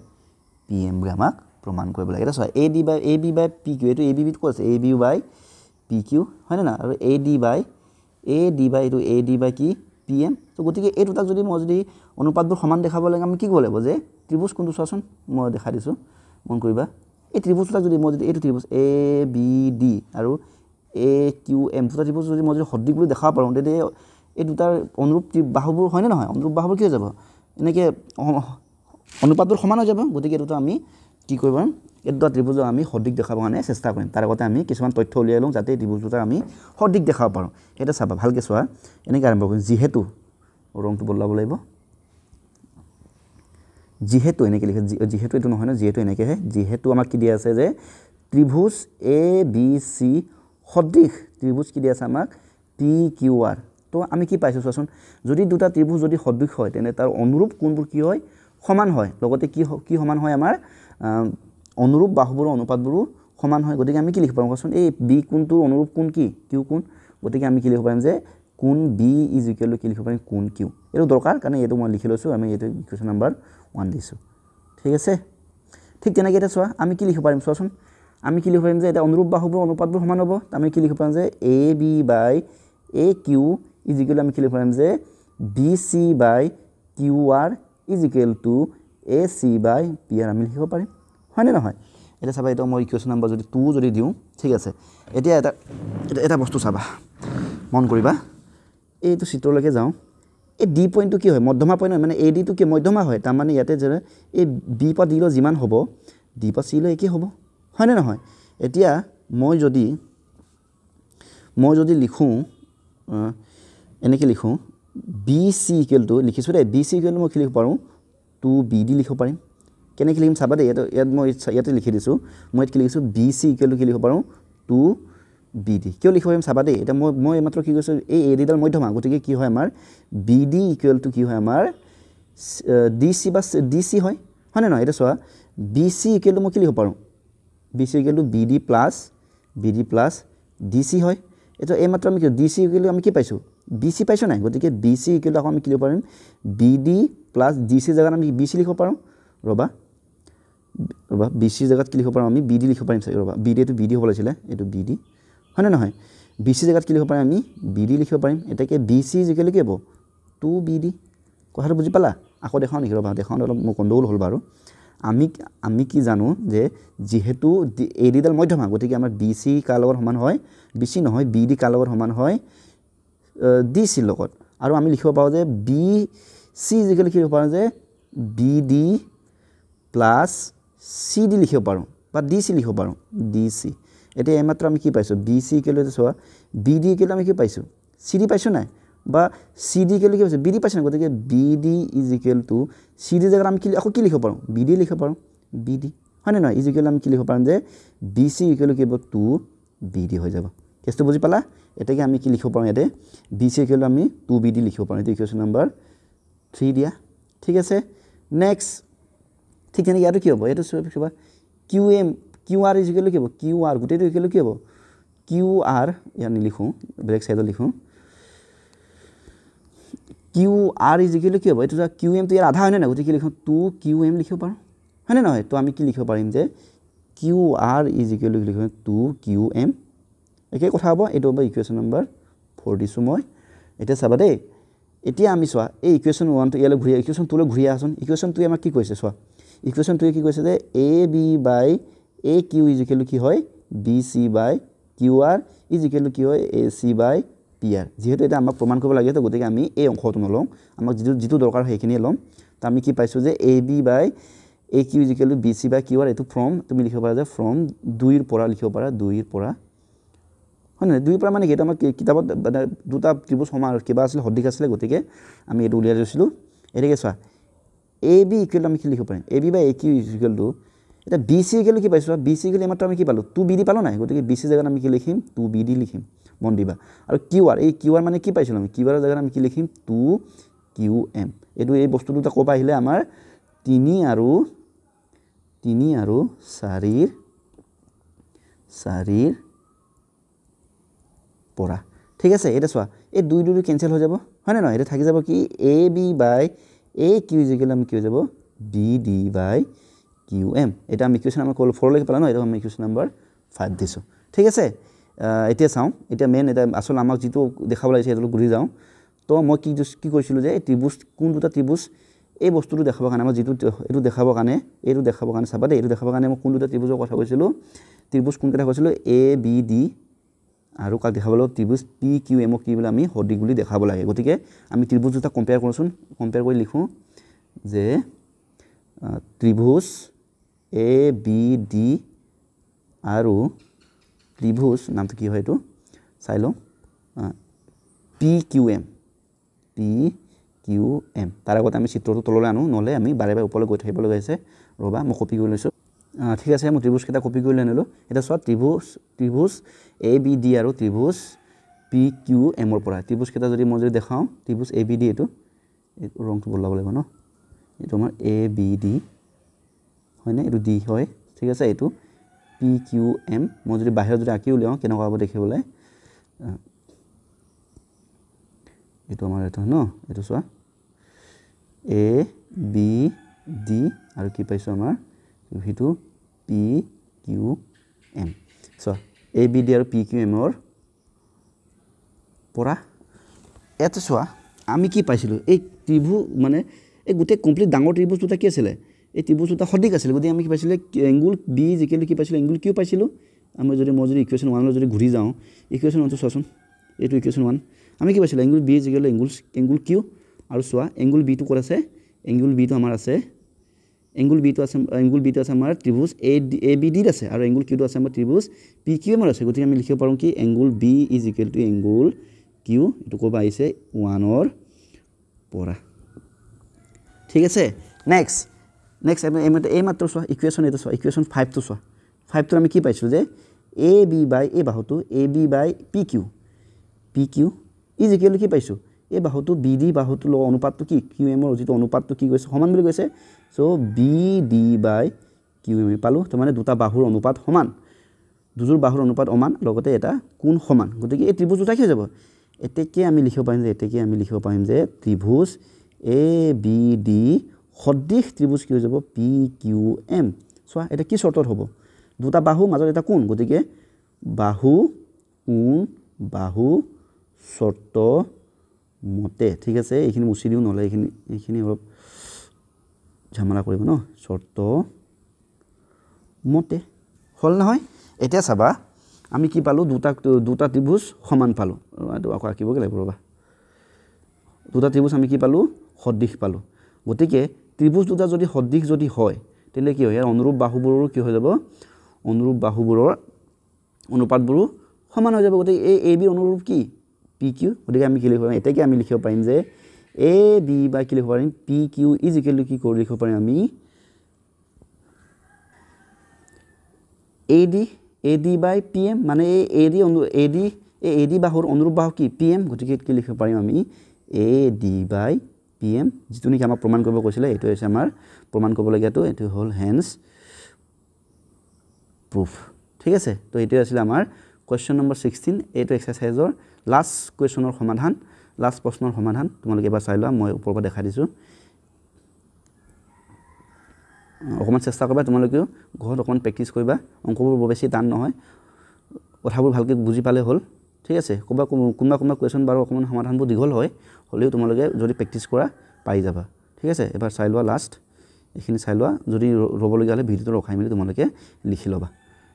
P M বুলি আমাক প্ৰমাণ কৰিব লাগে এটা চোৱা A B by P Q এইটো এ বি বিত ক'ত আছে A B by P Q হয়নে না আৰু এ ডি বাই এইটো এ ডি বাই কি পি এম তো গতিকে এই দুটাক যদি মই যদি অনুপাতবোৰ সমান দেখাব লাগে আমি কি কৰিব লাগিব যে ত্ৰিভুজ কোনটো চোৱাচোন মই দেখাই দিছোঁ মন কৰিবা এই ত্ৰিভুজ দুটাক যদি মই যদি এইটো ত্ৰিভুজ এ বি ডি আৰু এ কিউ এম দুটা ত্ৰিভুজ যদি মই যদি সদৃশ বুলি দেখাব পাৰোঁ তেতিয়া এই দুটাৰ অনুৰূপ বাহুবোৰ হয়নে নহয় অনুৰূপ বাহুবোৰ কি হৈ যাব এনেকৈ অনুপাতবোৰ সমান হৈ যাব গতিকে এইটো আমি কি কৰিব পাৰিম এই দুটা ত্ৰিভুজক আমি সদৃশ দেখাবৰ কাৰণে চেষ্টা কৰিম তাৰ আগতে আমি কিছুমান তথ্য উলিয়াই লওঁ যাতে এই ত্ৰিভুজ দুটা আমি সদৃশ দেখাব পাৰোঁ এটা চাবা ভালকৈ চোৱা এনেকৈ আৰম্ভ কৰিম যিহেতু ৰংটো বদলাব লাগিব যিহেতু এনেকৈ লিখে যিহেতু এইটো নহয় ন যিহেতু এনেকৈহে যিহেতু আমাক কি দিয়া আছে যে ত্ৰিভুজ এ বি চি সদৃশ ত্ৰিভুজ কি দিয়া আছে আমাক পি কিউ আৰ তো আমি কি পাইছোঁ চোৱাচোন যদি দুটা ত্ৰিভুজ যদি সদৃশ হয় তেনে তাৰ অনুৰূপ কোণবোৰ কি হয় সমান হয় লগতে কি সমান হয় আমাৰ অনুৰূপ বাহুবোৰৰ অনুপাতবোৰো সমান হয় গতিকে আমি কি লিখিব পাৰোঁ কোৱাচোন এই বি কোণটোৰ অনুৰূপ কোণ কি কিউ কোণ গতিকে আমি কি লিখিব পাৰিম যে কোণ বি ইজ ইকুৱেল টু কি লিখিব পাৰিম কোণ কিউ এইটো দৰকাৰ কাৰণে এইটো মই লিখি লৈছোঁ আমি এইটো কুৱেশ্যন নম্বৰ 1 দিছোঁ ঠিক আছে ঠিক তেনেকৈ এতিয়া চোৱা আমি কি লিখিব পাৰিম চোৱাচোন আমি কি লিখিব পাৰিম যে এতিয়া অনুৰূপ বাহুবোৰৰ অনুপাতবোৰ সমান হ'ব আমি কি লিখিব পাৰিম যে A B by A Q is equal আমি কি লিখিব পাৰিম যে B C by Q R is equal to A C by P R আমি লিখিব পাৰিম হয়নে নহয় এতিয়া চাবা এইটো মই ইকুৱেশ্যন নম্বৰ যদি 2 যদি দিওঁ ঠিক আছে এতিয়া এটা বস্তু চাবা মন কৰিবা এইটো চিত্ৰলৈকে যাওঁ এই ডি পইণ্টটো কি হয় মধ্যমা পইণ্ট হয় মানে এ ডিটো কি মধ্যমা হয় তাৰমানে ইয়াতে যে এই বি পৰা ডিলৈ যিমান হ'ব ডি পৰা চিলৈ একেই হ'ব হয়নে নহয় এতিয়া মই যদি লিখোঁ এনেকৈ লিখোঁ বি চি ইকুৱেল টু লিখিছোঁ দেই বি চি ইকুৱেল টু মই কি লিখিব পাৰোঁ 2BD লিখিব পাৰিম কেনেকৈ লিখিম চাবা দেই ইয়াত মই ইয়াতে লিখি দিছোঁ মই কি লিখিছোঁ বি চি ইকুৱেল টু কি লিখিব পাৰোঁ 2BD কিয় লিখিব পাৰিম চাবা দেই এতিয়া মই এইমাত্ৰ কি কৈছোঁ এই এডিডাল মধ্যমা গতিকে কি হয় আমাৰ BD ইকুৱেল টু কি হয় আমাৰ DC বা DC হয়নে নহয় এতিয়া চোৱা BC ইকুৱেল টু মই কি লিখিব পাৰোঁ BC equal to BD plus BD plus DC হয় এটা এই মাত্ৰ আমি কি DC ইকুৱেল আমি কি পাইছোঁ BC পাইছোঁ নাই গতিকে BC ইকুৱেল আকৌ আমি কি লিখিব পাৰিম BD প্লাছ DC জেগাত আমি BC লিখিব পাৰোঁ ৰবা BC জেগাত কি লিখিব পাৰোঁ আমি BD লিখিব পাৰিম চাগে ৰবা BD এইটো BD হ'ব লাগিছিলে এইটো BD হয় নে নহয় BC জেগাত কি লিখিব পাৰিম আমি BD লিখিব পাৰিম এটাকে BC ইকুৱেল কি হ'ব 2BD কথাটো বুজি পালা আকৌ দেখাও নেকি ৰবা দেখাও অলপ মোৰ গণ্ডগোল হ'ল বাৰু আমি কি জানো যে যেহেতু AD ডাল মধ্যমা গতিকে আমাৰ BC কাৰ লগত সমান হয় BC নহয় BD কাৰ লগত সমান হয় DC লগত আৰু আমি লিখিব পাৰোঁ যে BC ইকুৱেল কি লিখিব পাৰোঁ যে BD প্লাছ CD লিখিব পাৰোঁ বা DC লিখিব পাৰোঁ DC এতিয়া এইমাত্ৰ আমি কি পাইছোঁ BC ইকুৱেল চোৱা BD ইকুৱেল আমি কি পাইছোঁ CD পাইছোঁ নাই বা CD ইকুৱেল কি পাইছোঁ BD পাইছোঁ নাই গতিকে BD is equal two CD জেগাত আমি আকৌ কি লিখিব পাৰোঁ BD লিখিব পাৰোঁ BD হয় নে নহয় ইজ ইকুৱেল আমি কি লিখিব পাৰোঁ যে BC ইকুৱেল কি হ'ব 2BD হৈ যাব কেছটো বুজি পালা এটাকে আমি কি লিখিব পাৰোঁ ইয়াতে BC ইকুৱেল আমি 2BD লিখিব পাৰোঁ এইটো ইকুৱেশ্যন নম্বৰ 3 দিয়া ঠিক আছে নেক্সট ঠিক তেনেকৈ ইয়াতো কি হ'ব এইটো কিবা QR ইজ ইকুৱেল কি হ'ব QR গোটেইটো ইকুৱেল কি হ'ব QR ইয়াত নিলিখোঁ বেলেগ চাইডত লিখোঁ QR ইজ ইকুৱেল কি হ'ব এইটো QM তো ইয়াৰ আধা হয় নে নাই গতিকে কি লিখোঁ 2QM লিখিব পাৰোঁ হয়নে নহয় তো আমি কি লিখিব পাৰিম যে QR ইজ ইকুৱেল কি লিখোঁ 2QM একে কথা হ'ব এইটো হ'ব ইকুৱেশ্যন নম্বৰ 4 দিছোঁ মই এতিয়া চাবা দেই এতিয়া আমি চোৱা এই ইকুৱেশ্যন 1 টো ইয়ালৈ ঘূৰি ইকুৱেশ্যন 2 লৈ ঘূৰি আহচোন ইকুৱেশ্যন 2 আমাক কি কৈছে চোৱা ইকুৱেশ্যন 2 কি কৈছে যে AB by AQ is equal কি হয় BC by QR is equal কি হয় AC বাই PR যেহেতু এটা আমাক প্ৰমাণ কৰিব লাগে তো গতিকে আমি এই অংশটো নলওঁ আমাক যিটো দৰকাৰ হয় সেইখিনিয়ে ল'ম তো আমি কি পাইছোঁ যে AB by AQ is equal to BC by QR এইটো ফ্ৰম তুমি লিখিব পাৰা যে ফ্ৰম 2 ৰ পৰা লিখিব পাৰা 2 ৰ পৰা হয় নহয় 2 ৰ পৰা মানে কি আমাক কিতাপত দুটা ত্ৰিভুজ সমান কিবা আছিলে সদৃশ আছিলে গতিকে আমি এইটো উলিয়াই লৈছিলোঁ এটাকে চোৱা AB ইকুৱেল আমি কি লিখিব পাৰিম AB by AQ is equal to এটা BC ইকুৱেল কি পাইছোঁ BC ইকুৱেল মাত্ৰ আমি কি পালোঁ 2BD পালোঁ নাই গতিকে BC জেগাত আমি কি লিখিম 2BD লিখিম মন দিবা আৰু QR এই QR মানে কি পাইছিলোঁ আমি QR জেগাত আমি কি লিখিম 2QM এইটো এই বস্তু দুটা ক'ৰ পৰা আহিলে আমাৰ 3 আৰু 4 পৰা ঠিক আছে এটা চোৱা এই 2 কেনসেল হৈ যাব হয় নে নহয় এটা থাকি যাব কি AB by AQ is equal আমি কি হৈ যাব BD বাই QM এটা আমি ইকুৱেশ্যন আমাৰ 4 লৈকে পালা ন এটা আমি ইকুৱেশ্যন নম্বৰ 5 দিছোঁ ঠিক আছে এতিয়া চাওঁ এতিয়া মেইন এটা আসল আমাক যিটো দেখাব লাগিছে সেইটো ঘূৰি যাওঁ তো মই কি কৈছিলোঁ যে ত্ৰিভুজ কোন দুটা ত্ৰিভুজ এই বস্তুটো দেখাবৰ কাৰণে আমাৰ যিটো এইটো দেখাবৰ কাৰণে চাবা দেই এইটো দেখাবৰ কাৰণে মই কোন দুটা ত্ৰিভুজৰ কথা কৈছিলোঁ ত্ৰিভুজ কোনকেইটা কৈছিলোঁ ABD আৰু কাক দেখাব লাগিব ত্ৰিভুজ PQM কি বুলি আমি সদৃশ বুলি দেখাব লাগে গতিকে আমি ত্ৰিভুজ দুটা কম্পেয়াৰ কৰোঁচোন কম্পেয়াৰ কৰি লিখোঁ যে ত্ৰিভুজ ABD আৰু ত্ৰিভুজ নামটো কি হয় এইটো চাই লওঁ PQM তাৰ আগতে আমি চিত্ৰটো তললৈ আনো নহ'লে আমি বাৰে বাৰে ওপৰলৈ গৈ থাকিব লগা হৈছে ৰ'বা মই কপি কৰি লৈছোঁ ঠিক আছে মই ত্ৰিভুজকেইটা কপি কৰি লৈ আনিলোঁ এতিয়া চোৱা ত্ৰিভুজ ABD আৰু ত্ৰিভুজ PQM ৰ পৰা ত্ৰিভুজকেইটা যদি মই দেখাওঁ ত্ৰিভুজ ABD এইটো ৰংটো বদলাব লাগিব ন এইটো আমাৰ ABD হয়নে এইটো D হয় ঠিক আছে এইটো PQM মই যদি বাহিৰত যদি আঁকি উলিয়াওঁ কেনেকুৱা হ'ব দেখিবলৈ এইটো আমাৰ এইটো ন এইটো চোৱা ABD আৰু কি পাইছোঁ আমাৰ ভিটো PQM চোৱা ABD আৰু PQM ৰ পৰা ইয়াতে চোৱা আমি কি পাইছিলোঁ এই ত্ৰিভুজ মানে এই গোটেই কমপ্লিট ডাঙৰ ত্ৰিভুজ দুটা কি আছিলে এই ত্ৰিভুজ দুটা সদৃশ আছিলে গতিকে আমি কি পাইছিলোঁ এংগুল B ইকুৱেল কি পাইছিলোঁ এংগুল Q পাইছিলোঁ মই যদি ইকুৱেশ্যন 1 লৈ যদি ঘূৰি যাওঁ ইকুৱেশ্যন 1 টো চোৱাচোন এইটো ইকুৱেশ্যন 1 আমি কি পাইছিলোঁ angle B equal angle Q আৰু চোৱা এংগুল B টো ক'ত আছে এংগুল B টো আমাৰ আছে এংগুল B টো আছে আমাৰ ত্ৰিভুজ ABD আছে আৰু এংগুল Q টো আছে আমাৰ ত্ৰিভুজ PQM ৰ আছে গতিকে আমি লিখিব পাৰোঁ কি angle B is equal two angle Q এইটো ক'ৰ পৰা আহিছে 1 ৰ পৰা ঠিক আছে নেক্সট এই মাত্ৰ চোৱা ইকুৱেশ্যন এইটো চোৱা ইকুৱেশ্যন 5 টো চোৱা 5 টো আমি কি পাইছিলোঁ যে AB বাই এই বাহুটো AB by PQ is equal কি পাইছোঁ এই বাহুটো BD বাহুটো লগত অনুপাতটো কি QM ৰ যিটো অনুপাতটো কি কৈছে সমান বুলি কৈছে সো BD বাই QM পালোঁ তাৰ মানে দুটা বাহুৰ অনুপাত সমান দুযোৰ বাহুৰ অনুপাত সমান লগতে এটা কোণ সমান গতিকে এই ত্ৰিভুজ দুটা কি হৈ যাব এতেকে আমি লিখিব পাৰিম যে ত্ৰিভুজ এ বি ডি সদৃশ ত্ৰিভুজ কি হৈ যাব পি কিউ এম চোৱা এটা কি শৰ্তত হ'ব দুটা বাহু মাজত এটা কোণ গতিকে বাহু কোণ বাহু শৰ্ত মতে ঠিক আছে এইখিনি মুছি দিও নহলে এইখিনি অলপ ঝামেলা কৰিব ন শৰ্ত মতে হল নহয় এতিয়া চাবা আমি কি পালো দুটা ত্ৰিভুজ সমান পালো আকৌ আঁকিবগে লাগিব ৰবা দুটা ত্ৰিভুজ আমি কি পালো সদৃশ পালো গতিকে ত্ৰিভুজ দুটা যদি সদৃশ যদি হয় তেলে কি হয় অনুৰূপ বাহুবোৰৰ কি হৈ যাব অনুৰূপ বাহুবোৰৰ অনুপাতবোৰো সমান হৈ যাব গতিকে এ বি অনুৰূপ কি পি কিউ গতিকে আমি কি লিখিব পাৰিম এটাকে আমি লিখিব পাৰিম যে এ বি বা কি লিখিব পাৰিম P Q is equal to কি কৰি লিখিব পাৰিম আমি এডি বাই পি এম মানে এডি বাহুৰ অনুৰূপ বাহু কি পি এম গতিকে কি লিখিব পাৰিম আমি এডি বাই পি এম যিটো নেকি আমাক প্ৰমাণ কৰিব কৈছিলে এইটো হৈছে আমাৰ প্ৰমাণ কৰিবলগীয়াটো এইটো হ'ল হেন্স প্ৰুফ ঠিক আছে তো এইটো আছিল আমাৰ কোৱেশ্চন নম্বৰ 16 এইটো এক্সাৰসাইজৰ লাষ্ট কোৱেশ্চনৰ সমাধান লাষ্ট প্ৰশ্নৰ সমাধান তোমালোকে এবাৰ চাই লোৱা মই ওপৰৰ পৰা দেখাই দিছো অকমান চেষ্টা কৰিবা তোমালোকেও ঘৰত অকমান প্ৰেক্টিছ কৰিবা অংকবোৰ বৰ বেছি টান নহয় কথাবোৰ ভালকৈ বুজি পালে হ'ল ঠিক আছে কোনবা কোৱেশ্চন বাৰু অকমান সমাধানবোৰ দীঘল হয় হলেও তোমালোকে যদি প্ৰেক্টিছ কৰা পাই যাবা ঠিক আছে এবাৰ চাই লোৱা লাষ্ট এইখিনি চাই লোৱা যদি ৰবলগীয়া হলে ভিডিওটো ৰখাই মেলি তোমালোকে লিখি ল'বা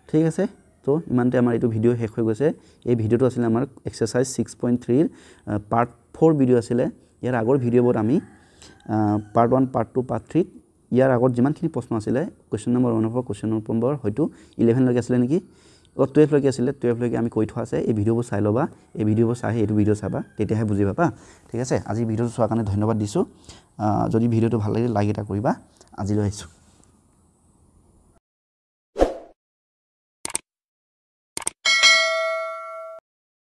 ঠিক আছে তো ইমানতে আমাৰ এইটো ভিডিও শেষ হৈ গৈছে এই ভিডিওটো আছিল আমাৰ এক্সাৰসাইজ 6.3 ৰ পাৰ্ট 4 ভিডিও আছিল ইয়াৰ আগৰ ভিডিওবোৰ আমি পাৰ্ট 1 পাৰ্ট 2 পাৰ্ট 3 ইয়াৰ আগত যিমানখিনি প্ৰশ্ন আছিল কোৱেশ্চন নম্বৰ 1 পৰা কোৱেশ্চন নম্বৰ হয়তো 11 লৈকে আছিল নেকি 12 লৈকে আছিল 12 লৈকে আমি কৈ থোৱা আছে এই ভিডিওবোৰ চাই ল'বা এই ভিডিওবোৰ চাই এইটো ভিডিও চাবা তেতিয়াহে বুজি পাবা ঠিক আছে আজি ভিডিওটো চোৱাৰ কাৰণে ধন্যবাদ দিছো যদি ভিডিওটো ভাল লাগিলে লাইক এটা কৰিবা আজিলৈ আহিছো